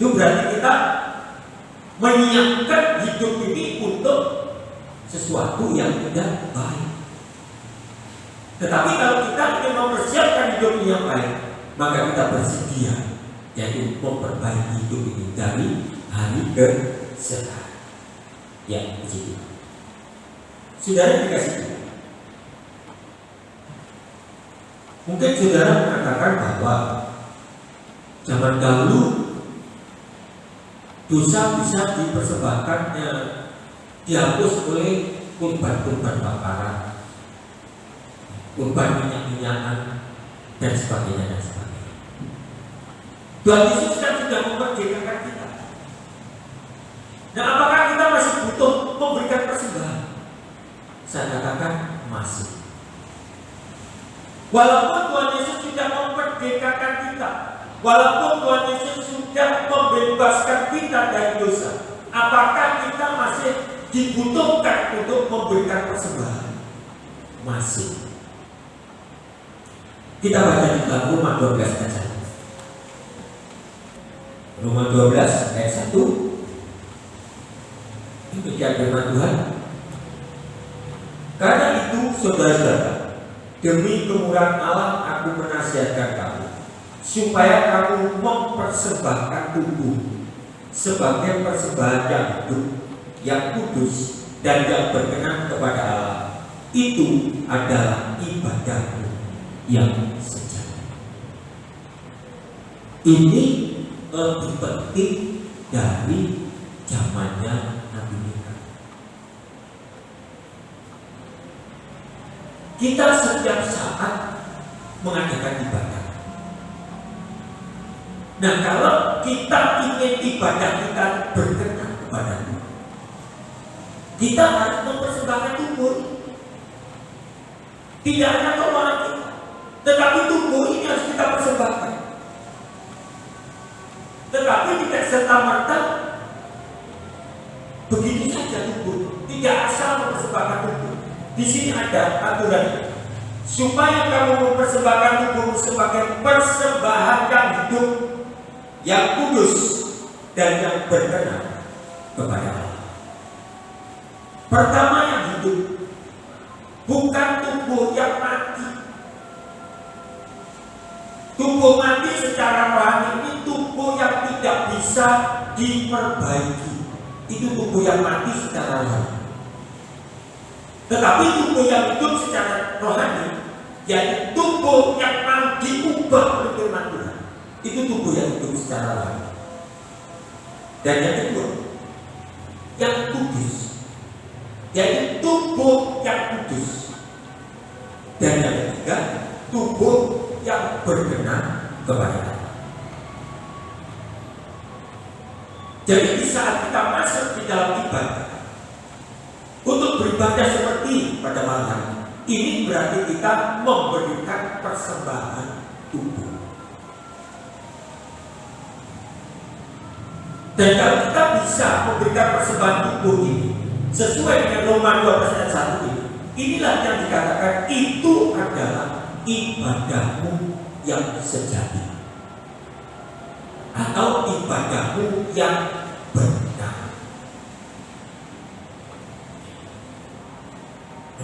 Itu berarti kita menyiapkan hidup ini untuk sesuatu yang tidak baik. Tetapi kalau kita ingin mempersiapkan hidup yang baik, maka kita bersedia, yaitu memperbaiki hidup ini dari hari ke hari. Ya, begitu. Saudara dikasih Tuhan. Mungkin saudara mengatakan bahwa zaman dahulu dosa bisa dipersembahkan, dihapus oleh kurban-kurban bakaran, kurban minyak-minyakan, dan sebagainya dan sebagainya. Tuhan Yesus kan sudah memerdekakan kita. Nah, apakah kita masih butuh memberikan persembahan? Saya katakan masih. Walaupun Tuhan Yesus sudah memerdekakan kita, walaupun Tuhan Yesus sudah membebaskan kita dari dosa, apakah kita masih dibutuhkan untuk memberikan persembahan? Masih. Kita baca di dalam Roma 12 saja. Roma 12 ayat 1. Demikian firman Tuhan. Karena itu saudara-saudara, demi kemurahan Allah aku menasihatkan kamu supaya kamu mempersembahkan tubuh sebagai persembahan yang hidup, yang kudus dan yang berkenan kepada Allah. Itu adalah ibadahmu yang sejati. Ini lebih penting dari zamannya Nabi Musa. Kita setiap saat mengadakan ibadah. Nah, kalau kita ingin ibadah kita berkenan kepada Tuhan, kita harus mempersembahkan tubuh. Tidak hanya keuangan kita, tetapi tubuh ini harus kita persembahkan. Tetapi tidak serta-merta begitu saja tubuh, tidak asal mempersembahkan tubuh. Di sini ada aturan supaya kamu mempersembahkan tubuh sebagai persembahan yang hidup, yang kudus dan yang berkenan kepada Allah. Pertama yang hidup, bukan tubuh yang mati. Tubuh mati secara rohani ini tubuh yang tidak bisa diperbaiki. Itu tubuh yang mati secara rohani. Tetapi tubuh yang hidup secara rohani, yaitu tubuh yang mau diubah oleh firman Tuhan, itu tubuh yang hidup secara rohani. Dan yang kedua, yang kudus, yaitu tubuh yang kudus. Dan yang ketiga, tubuh yang berkenan kepada Allah. Jadi di saat kita masuk di dalam ibadah, untuk beribadah seperti pada malam hari, ini berarti kita memberikan persembahan tubuh. Dan kalau kita bisa memberikan persembahan tubuh ini sesuai dengan Roma 12 ayat 1 ini, inilah yang dikatakan itu adalah ibadahmu yang sejati atau ibadahmu yang benar.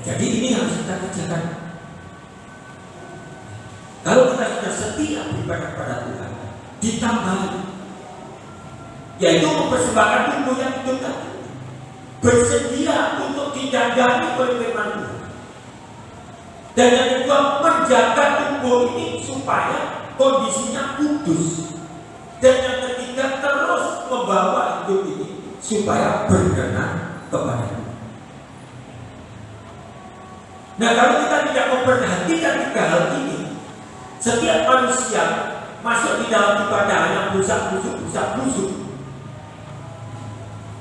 Jadi ini harus kita kerjakan. Kalau kita sudah setia beribadah kepada Tuhan, ditambah yaitu mempersembahkan tubuh yang hidup tadi, bersedia untuk didandani oleh firman Tuhan. Dan yang kedua, menjaga tubuh ini supaya kondisinya kudus. Dan yang ketiga, terus membawa hidup ini supaya berkenan kepada Tuhan. Nah, kalau kita tidak memperhatikan tiga hal ini, setiap manusia masuk di dalam ibadah yang busuk,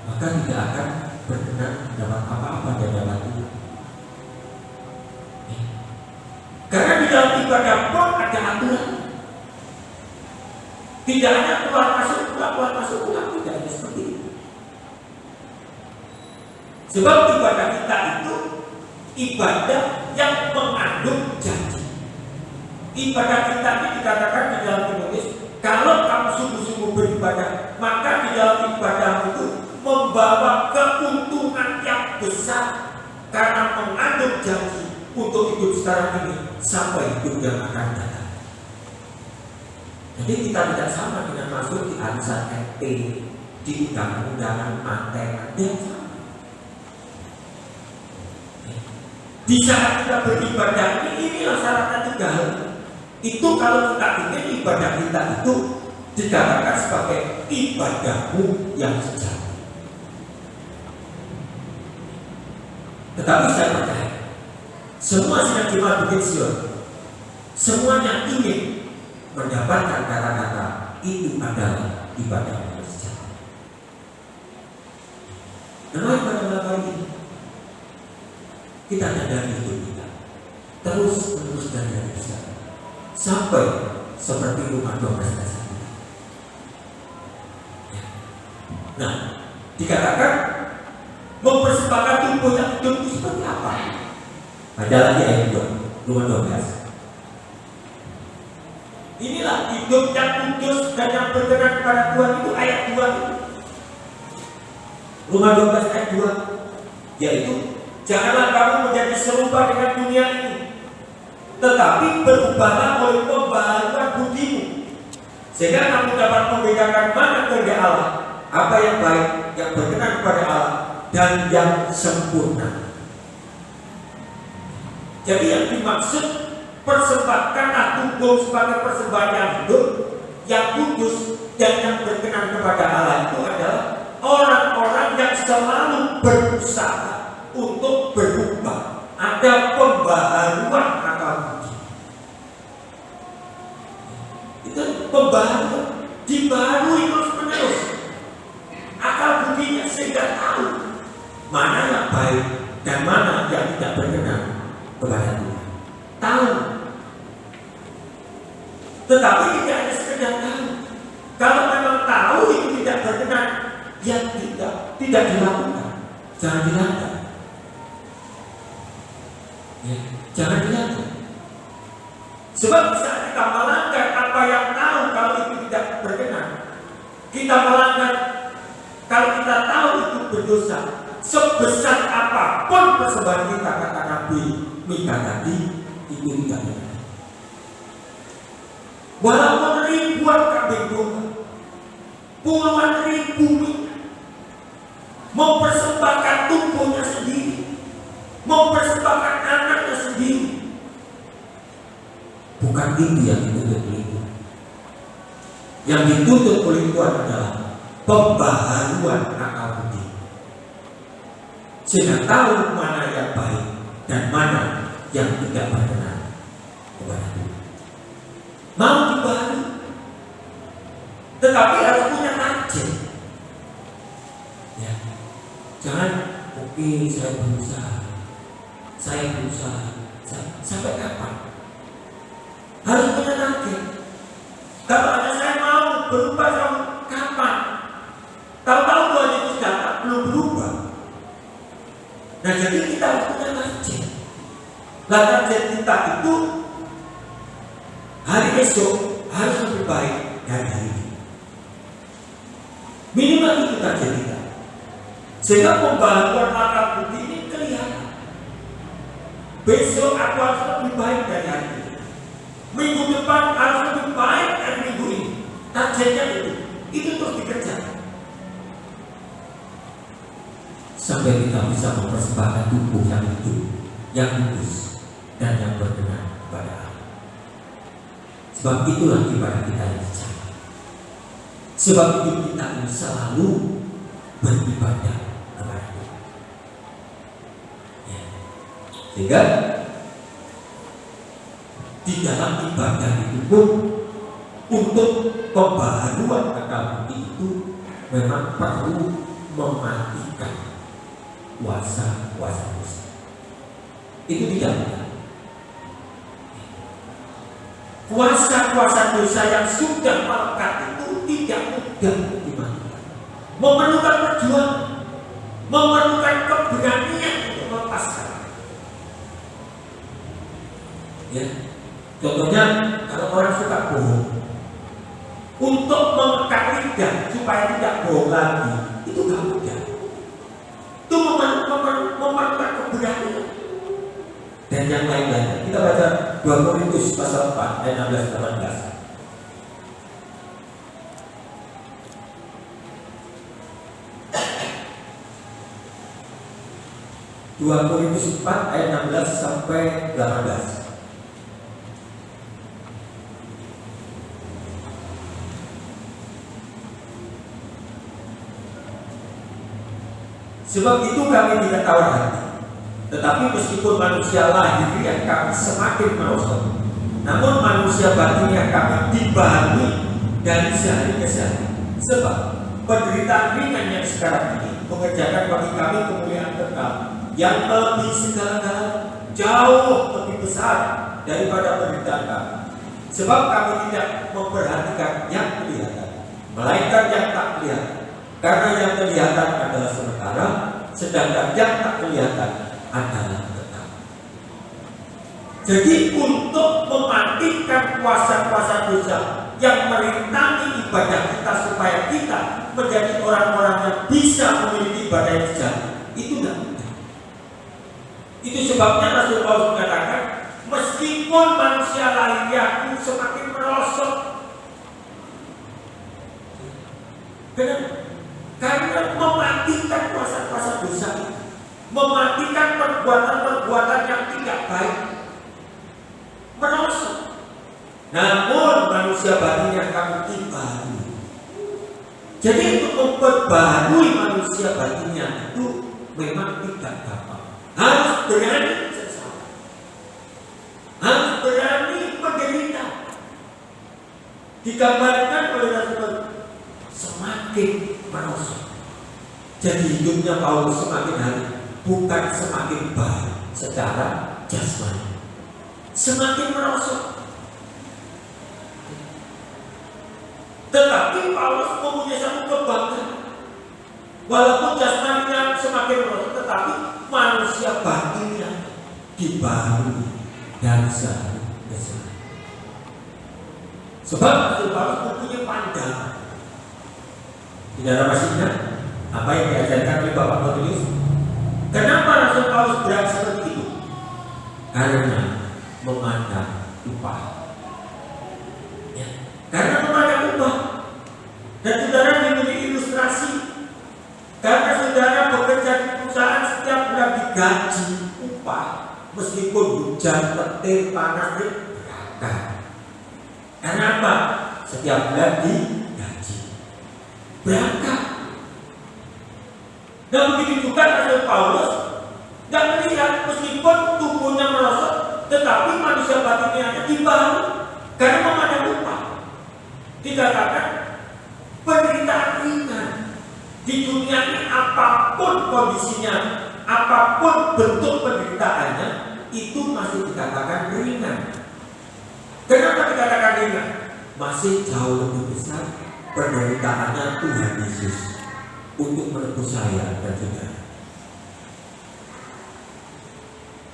maka tidak akan berkenan dalam apa-apa di hadapan Tuhan. Karena di dalam ibadah pun ada aturan. Tidak hanya keluar masuk pulang, tidak hanya seperti itu. Sebab ibadah kita itu ibadah yang mengandung janji. Ibadah kita ini dikatakan di dalam Timotius, kalau kamu sungguh-sungguh beribadah, maka di dalam ibadah itu membawa keuntungan yang besar karena mengandung janji untuk hidup sekarang ini sampai hidup yang akan datang. Jadi kita tidak sama dengan masuk di arisan FP, di undang-undangan manten, dan sama. Di saat kita beribadah inilah syaratnya tiga hal. Itu kalau kita ingin ibadah kita itu dikatakan sebagai ibadahmu yang sejati. Tetapi saya percaya semua sedang jemaat Bukit Sion, semuanya ingin mendapatkan kata-kata itu adalah ibadah yang sejati. Kenapa pada malam hari ini kita dari hidup kita terus dan dari besar sampai seperti Roma 12 ayat 1. Nah, dikatakan mempersembahkan tubuh yang hidup itu seperti apa? Ada lagi ayat 2, Roma 12. Inilah hidup yang kudus dan yang berkenan kepada Tuhan, itu ayat 2. Roma 12 ayat 2, yaitu janganlah kamu menjadi serupa dengan dunia ini, tetapi berubahlah oleh pembaharuan budimu, sehingga kamu dapat membedakan mana kehendak Allah, apa yang baik, yang berkenan kepada Allah, dan yang sempurna. Jadi yang dimaksud persembahkanlah tubuh sebagai persembahan yang hidup, yang kudus, dan yang berkenan kepada Allah itu adalah orang-orang yang selalu berusaha untuk berubah, ada pembaharuan akal budi. Itu pembaharuan, dibaharui terus-menerus akal budinya sehingga tahu mana yang baik dan mana yang tidak berkenan kepada Tuhan. Tahu, tetapi tidak hanya sekedar tahu. Kalau memang tahu itu tidak berkenan, ya tidak dilakukan, jangan dilakukan. Ya, jangan dilakukan. Sebab bisa kita melanggar apa yang tahu kalau itu tidak berkenan. Kita melanggar melanggar, kalau kita tahu itu berdosa, sebesar apapun persembahan kita, kata Nabi Mika tadi, itu tidak benar. Walaupun ribuan kambing domba, puluhan ribu minyak, mempersembahkan tubuhnya sendiri, mempersembahkan anaknya sendiri, bukan itu yang dituntut oleh Tuhan. Yang dituntut oleh Tuhan adalah pembaharuan akal budi, sehingga tahu mana yang baik dan mana yang tidak berkenan kepada Tuhan. Mau dibaharui, tetapi harus punya target. Ya, jangan oke, saya berusaha, sampai kapan? Harus punya target. Kalau ada saya mau berubah sampai kapan? Tahu-tahu Tuhan itu datang belum berubah. Nah, jadi kita harus punya target. Nah, target kita itu hari esok harus lebih baik dari hari ini. Minimal itu target kita. Sehingga pembaharuan akal budi ini kelihatan. Besok aku harus lebih baik dari hari ini. Minggu depan harus lebih baik dari minggu ini. Targetnya itu terus dikerjakan sampai kita bisa mempersembahkan tubuh yang hidup, yang kudus, dan yang berkenan kepada Allah. Sebab itulah ibadah kita yang sejati. Sebab itu kita ini selalu beribadah kepada Tuhan. Ya. Sehingga di dalam ibadah itu pun untuk pembaharuan akal budi itu memang perlu mematikan kuasa-kuasa dosa. Itu tidak mudah. Kuasa-kuasa dosa yang sudah melekat itu tidak mudah dimatikan. Memerlukan perjuangan, memerlukan keberanian untuk melepaskan. Ya, contohnya kalau orang suka bohong, untuk mengekat lidah supaya tidak bohong lagi, itu gak mudah. Itu memerlukan keberanian dan yang lain-lain. Kita baca 2 Korintus pasal 4 ayat 16-18. 2 Korintus 4 ayat 16 sampai 18. Sebab itu kami tidak tawar hati, tetapi meskipun manusia lahiriah kami semakin merosot, namun manusia batinnya kami dibaharui dari sehari ke sehari. Sebab penderitaan ringan yang sekarang ini mengerjakan bagi kami kemuliaan kekal yang lebih segala-galanya, jauh lebih besar daripada penderitaan kami. Sebab kami tidak memperhatikan yang kelihatan, melainkan yang tak kelihatan. Karena yang kelihatan adalah sementara, sedangkan yang tak kelihatan adalah kekal. Jadi untuk mematikan kuasa-kuasa dosa yang merintangi ibadah kita supaya kita menjadi orang-orang yang bisa memiliki ibadah yang sejati, itu tidak mudah. Itu sebabnya Rasul Paulus mengatakan, meskipun manusia lahiriahku semakin merosot. Karena mematikan kuasa-kuasa dosa, mematikan perbuatan-perbuatan yang tidak baik, merosot. Namun manusia batinnya kami dibaharui. Jadi untuk memperbaharui manusia batinnya itu memang tidak gampang. Harus berani sesat, harus berani menderita. Digambarkan oleh Rasul semakin merosot. Jadi hidupnya Paulus semakin hari bukan semakin baik secara jasmani, semakin merosot. Tetapi Paulus mempunyai satu kebanggaan, walaupun jasmaninya semakin merosot, tetapi manusia batinnya dibaharui dari sehari ke sehari. Sebab Paulus mempunyai pandangan. Saudara masih ingat apa yang diajarkan oleh Bapak Cornelius? Kenapa Rasul Paulus berat seperti itu? Karena memandang upah. Ya, karena memandang upah. Dan saudara memiliki ilustrasi. Karena saudara bekerja di perusahaan setiap bulan digaji upah, meskipun hujan, petir, panas, berangkat. Karena apa? Setiap bulan digaji, berangkat. Dan begitu juga Rasul Paulus tidak melihat meskipun tubuhnya merosot, tetapi manusia batinnya dibangun karena memandang upah. Dikatakan penderitaan ringan di dunia ini, apapun kondisinya, apapun bentuk penderitaannya, itu masih dikatakan ringan. Kenapa dikatakan ringan? Masih jauh lebih besar penderitaannya Tuhan Yesus untuk menebus saya dan saudara.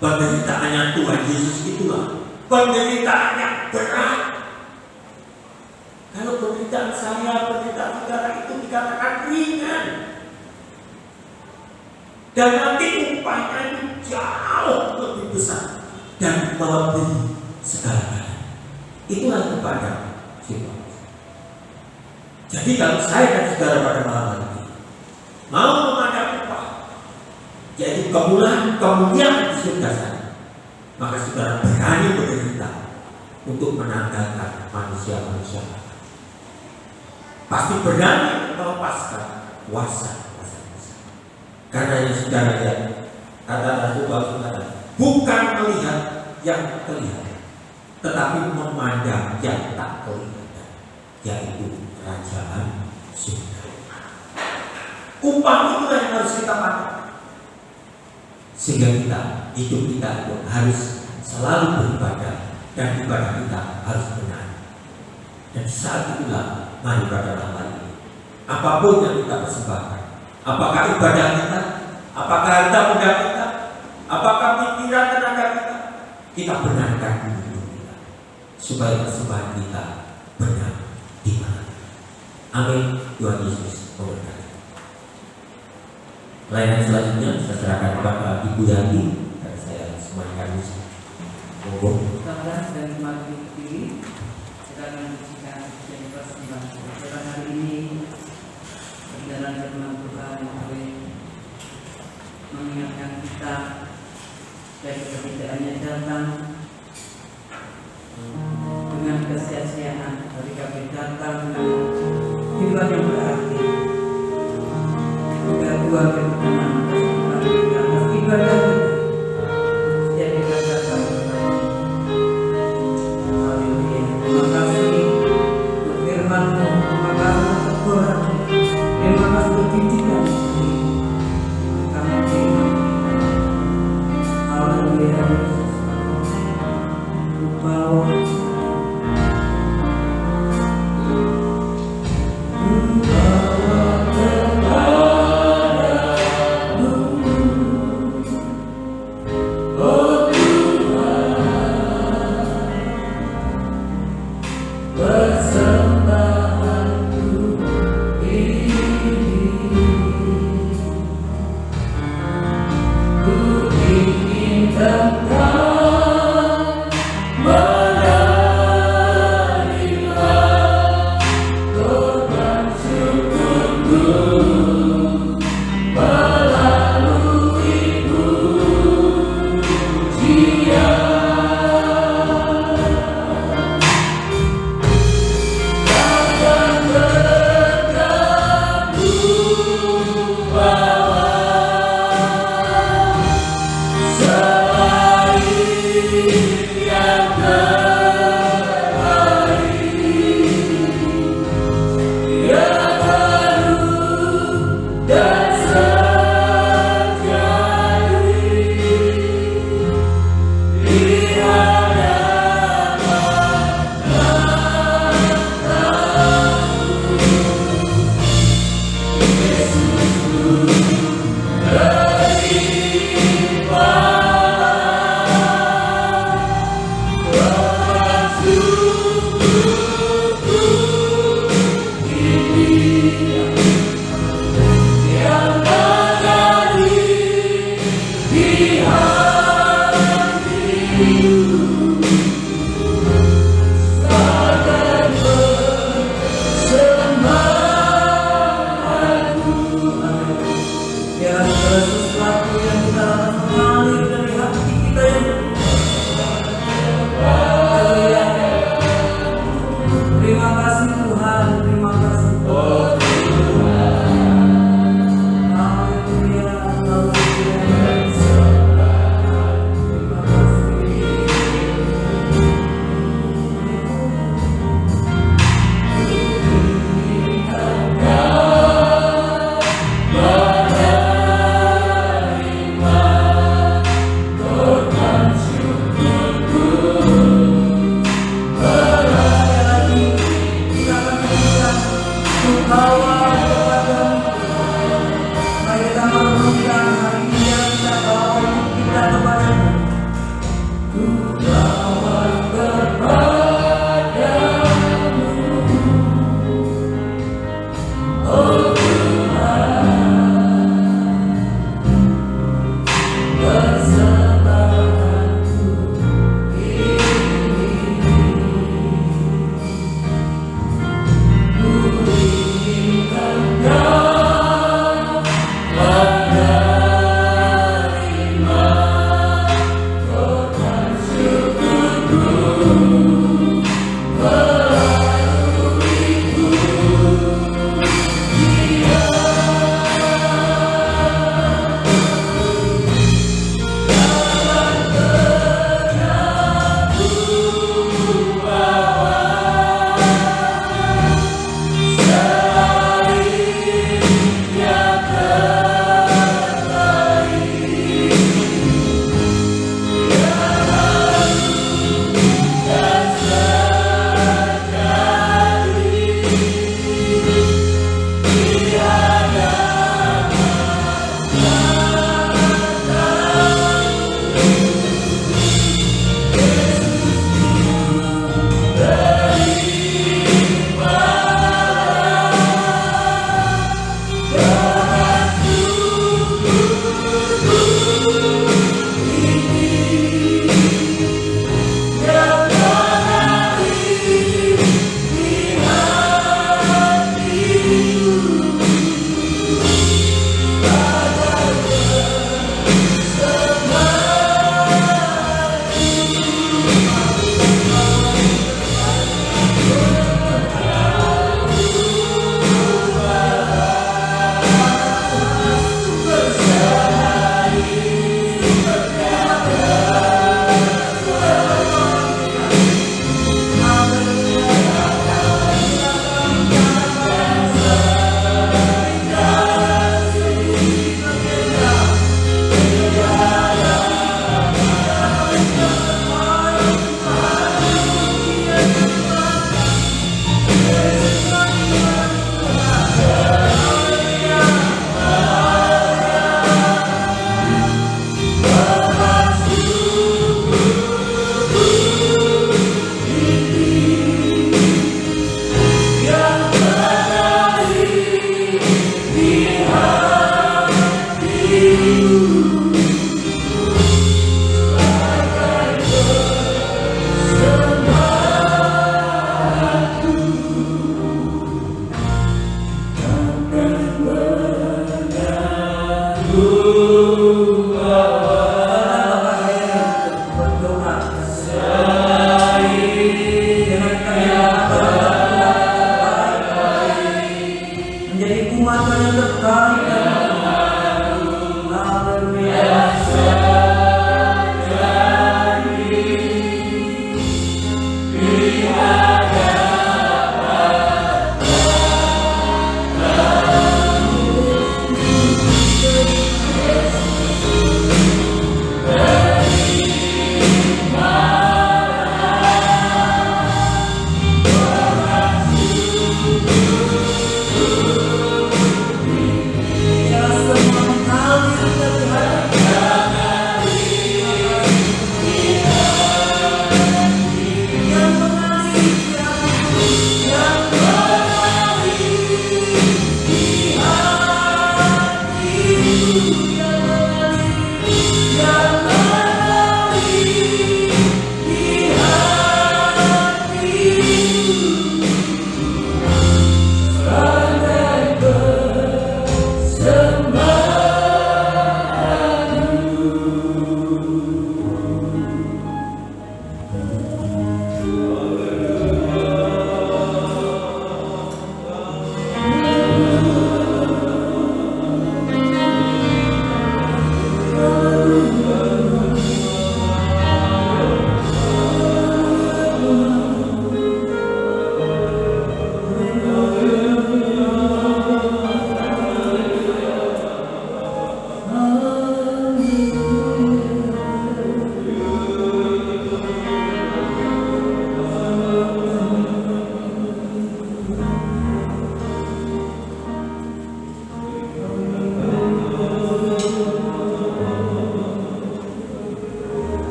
Penderitaannya Tuhan Yesus itulah penderitaan yang berat. Kalau penderitaan saya, penderitaan saudara itu dikatakan ringan, dan nanti upahnya itu jauh lebih besar dan melebihi segala-galanya. Itulah kepada siapa. Jadi kalau saya dan saudara pada malam hari ini mau memandang upah, yaitu kemuliaan di surga sana, maka saudara berani menderita untuk menanggalkan manusia-manusia. Pasti berani melepaskan kuasa. Karena yang saudara lihat, kata Rasul Paulus bukan melihat yang terlihat, tetapi memandang yang tak kelihatan, yaitu kerajaan surga. Upah itulah yang harus kita pandang, sehingga hidup kita itu harus selalu beribadah, dan ibadah kita harus benar. Dan saat itulah mari pada malam ini, apapun yang kita persembahkan, apakah ibadah kita, apakah harta benda kita, apakah pikiran tenaga kita benarkan dulu kita, supaya persembahan kita benar di mana. Amin. Tuhan Yesus memberkati. Layanan selanjutnya saya serahkan kepada Ibu Yanti dan saya semuanya Yesus. Monggo. Saudara dan mari berdiri. Kita akan menyaksikan jadi persembahan. Pada hari ini perjalanan firman Tuhan boleh mengingatkan kita dari kebidaannya datang dengan kesia-siaan, dari kami datang dengan ibadah yang berarti. Juga dua berkenan atas ibadah kita. Setiap kita datang. Haleluya. Terima kasih untuk firman-Mu, terima kasih untuk teguran, terima kasih untuk didikan. Kami terima. Haleluya. Bawa kepada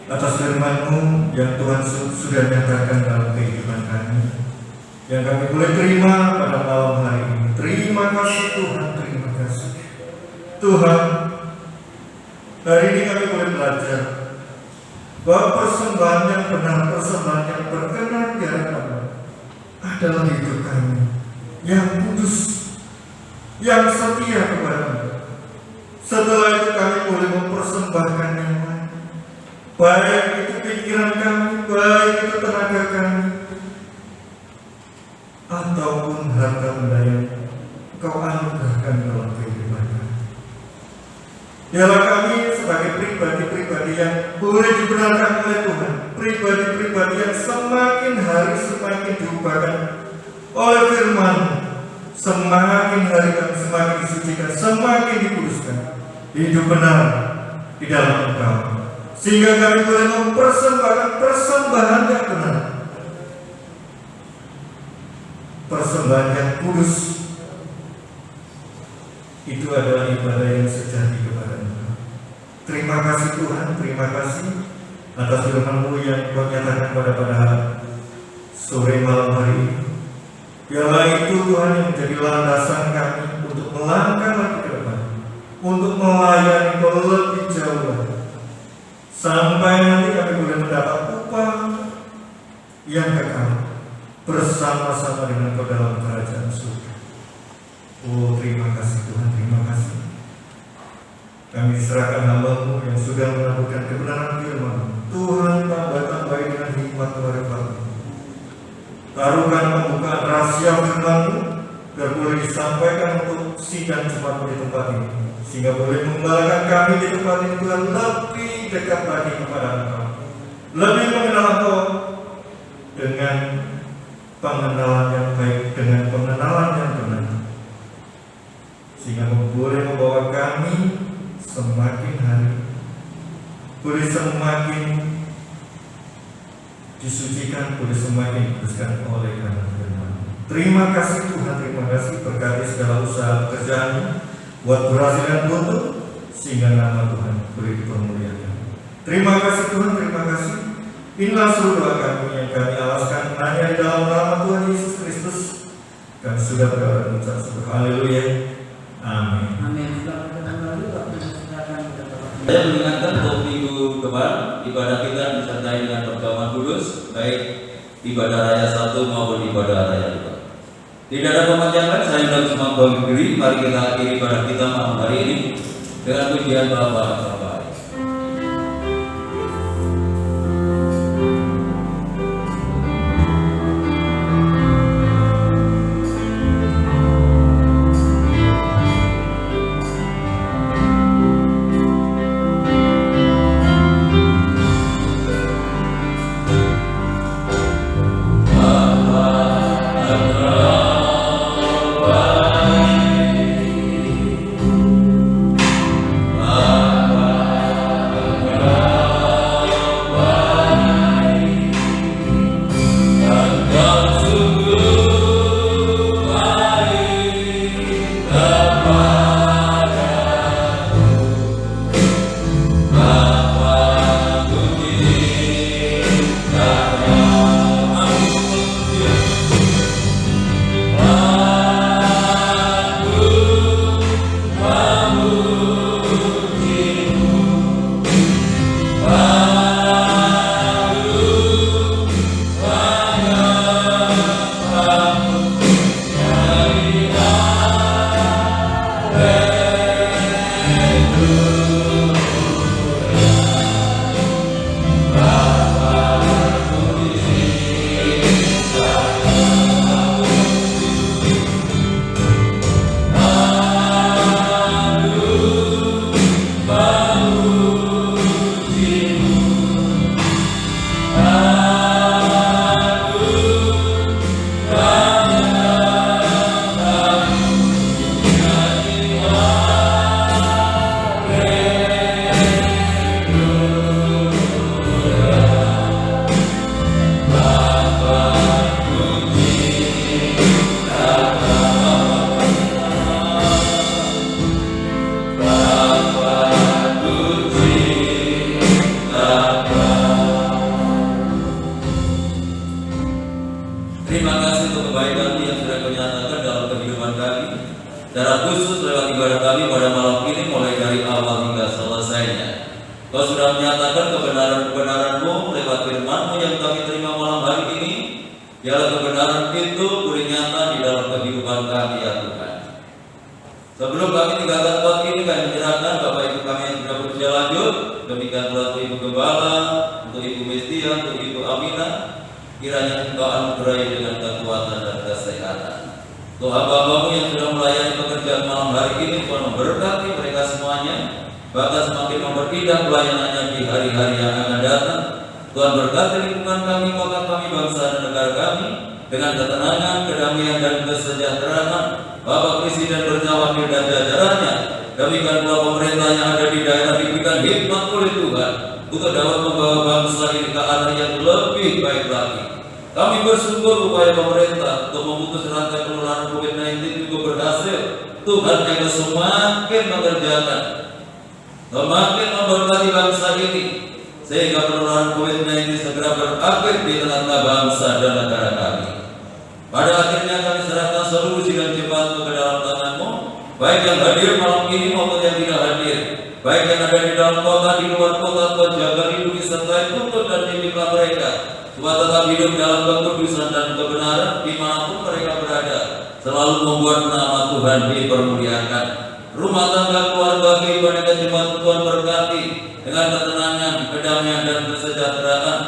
atas firman-Mu yang Tuhan sudah nyatakan dalam kehidupan kami, yang kami boleh terima pada malam hari ini. Terima kasih Tuhan, terima kasih Tuhan. Hari ini kami boleh belajar bahwa persembahan yang benar, persembahan yang berkenan di hadapan adalah hidup kami yang kudus, yang setia kepada-Mu. Setelah itu kami boleh mempersembahkan yang lain, baik itu pikiran kami, baik itu tenaga kami, ataupun harta benda yang Kau anugerahkan dalam kehidupan kami. Biarlah kami sebagai pribadi-pribadi yang boleh dibenarkan oleh Tuhan, pribadi-pribadi yang semakin hari semakin diubahkan oleh firman, semakin hari kami semakin disucikan, semakin dikuduskan, hidup benar di dalam Engkau, sehingga kami boleh mempersembahkan persembahan yang benar, persembahan yang kudus. Itu adalah ibadah yang sejati kepada Engkau. Terima kasih Tuhan, terima kasih atas firman-Mu yang Kau nyatakan pada sore malam hari ini. Biarlah itu Tuhan yang menjadi landasan kami untuk melangkah lagi ke depan, untuk melayani Kau lebih jauh lagi, sampai nanti kami boleh mendapat upah yang kekal bersama-sama dengan Kau dalam kerajaan surga. Oh, terima kasih Tuhan, terima kasih. Kami serahkan hamba-Mu yang sudah melakukan kebenaran firman. Tuhan, tambah-tambahi dengan hikmat kepada kami. Taruhkan pembukaan rahasia firman-Mu, biar boleh disampaikan untuk sidang Jumat di tempat ini, sehingga boleh mengembalikan kami di tempat ini Tuhan lebih dekat lagi kepada Engkau, lebih mengenal Engkau dengan pengenalan yang baik, dengan pengenalan yang benar, sehingga boleh membawa kami semakin hari boleh semakin disucikan, boleh semakin dikuduskan oleh karena firman. Terima kasih Tuhan, terima kasih, berkati segala usaha pekerjaan buat berhasil dan beruntung, sehingga nama Tuhan boleh dipermuliakan. Terima kasih Tuhan, terima kasih. Inilah seluruh doa kami yang kami alaskan hanya di dalam nama Tuhan Yesus Kristus. Kami sudah berdoa dan mengucap syukur. Haleluya. Amin. Amin. Lalu waktu silakan kita Bapak. Saya mengingatkan untuk minggu depan ibadah kita disertai dengan perjamuan kudus, baik ibadah raya 1 maupun ibadah raya 2. Tidak ada pemanjangan, saya hendak semua bagi diri. Mari kita akhiri ibadah kita malam hari ini dengan pujian Bapa. Secara khusus lewat ibadah kami pada malam ini mulai dari awal hingga selesainya. Kau sudah menyatakan kebenaran-kebenaran-Mu lewat firman-Mu yang kami terima malam hari ini. Biarlah kebenaran itu boleh nyata di dalam kehidupan kami ya Tuhan. Sebelum kami tinggalkan tempat ini, kami menyerahkan Bapak Ibu kami yang sudah berusia lanjut. Demikian pula untuk Ibu Gembala, untuk Ibu Mestia, untuk Ibu Aminah. Kiranya Engkau anugerahi dengan kekuatan dan kesehatan. Untuk hamba-Hamba-Mu yang sudah melayani pekerjaan malam hari ini, Tuhan memberkati mereka semuanya, bahkan semakin memperindah pelayanannya di hari-hari yang akan datang. Tuhan berkati lingkungan kami, kota kami, bangsa dan negara kami dengan ketenangan, kedamaian dan kesejahteraan. Bapak Presiden beserta wakil dan jajarannya, demikian pula pemerintah yang ada di daerah diberikan hikmat oleh Tuhan untuk dapat membawa bangsa ini ke arah yang lebih baik lagi. Kami bersyukur upaya pemerintah untuk memutus rantai penularan COVID-19 juga berhasil. Tuhan yang semakin mengerjakan, semakin memberkati bangsa ini, sehingga penularan COVID-19 segera berakhir di tengah-tengah bangsa dan negara kami. Pada akhirnya kami serahkan seluruh sidang jemaat ke dalam tangan-Mu, baik yang hadir malam ini maupun yang tidak hadir, baik yang ada di dalam kota, di luar kota. Tuhan jaga lindungi sertai tuntut dan bimbinglah mereka supaya tetap hidup dalam kekudusan dan kebenaran dimanapun mereka berada, selalu membuat nama Tuhan dipermuliakan. Rumah tangga, keluarga, kehidupan jemaat Tuhan berkati dengan ketenangan, kedamaian dan kesejahteraan.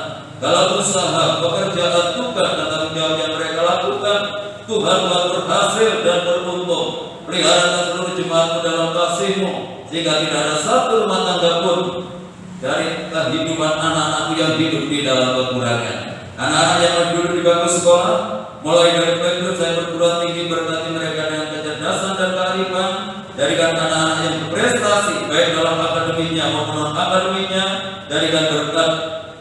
Kalau usaha, pekerjaan, tugas dan tanggung jawab yang mereka lakukan, Tuhan buat berhasil dan beruntung. Peliharakan seluruh jemaat-Mu dalam kasih-Mu, sehingga tidak ada satu rumah tangga pun dari kehidupan anak-anak-Mu yang hidup di dalam kekurangan. Anak-anak yang duduk di bangku sekolah, mulai dari playgroup saya perguruan tinggi, berkati mereka dengan kecerdasan dan kearifan. Jadikan anak-anak yang berprestasi baik dalam akademinya maupun non akademinya, jadikan berkat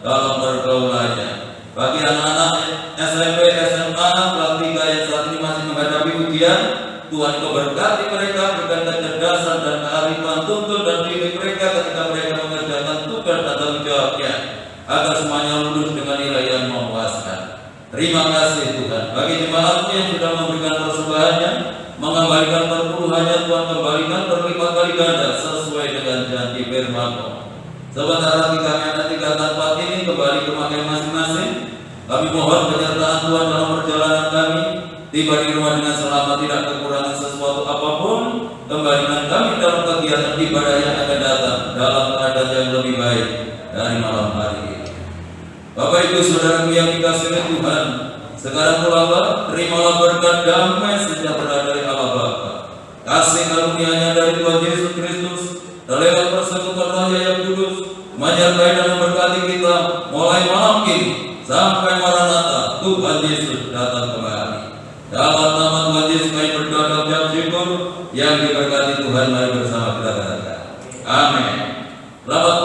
dalam pergaulannya. Bagi anak-anak SMP, SMA, kelas 3 yang saat ini masih menghadapi ujian, Tuhan berkati mereka, berikan kecerdasan dan kearifan, tuntun dan bimbing mereka ketika mereka mengerjakan tugas dan tanggung jawabnya, agar semuanya lulus dengan nilai yang memuaskan. Terima kasih Tuhan bagi jemaat-Mu yang sudah memberikan persembahannya, mengembalikan perpuluhannya. Tuhan kembalikan berlipat kali ganda sesuai dengan janji firman-Mu. Sebentar lagi kami akan tinggalkan tempat ini kembali ke makai masing-masing. Kami mohon penyertaan Tuhan dalam perjalanan kami, tiba di rumah dengan selamat, tidak kekurangan sesuatu apapun. Kembalikan kami dalam kegiatan ibadah yang akan datang dalam keadaan yang lebih baik dari malam hari ini. Bapak Ibu Saudaraku yang dikasihi oleh Tuhan, sekarang pula terimalah berkat damai sejahtera dari Allah Bapa, kasih karunia-Nya dari Tuhan Yesus Kristus, terlewat persekutuan Roh yang kudus, menyertai dan memberkati kita mulai malam ini sampai Maranatha Tuhan Yesus datang kembali. Dalam nama Tuhan Yesus kami berdoa dan ucap syukur. Yang diberkati Tuhan, mari bersama kita katakan amin. Selamat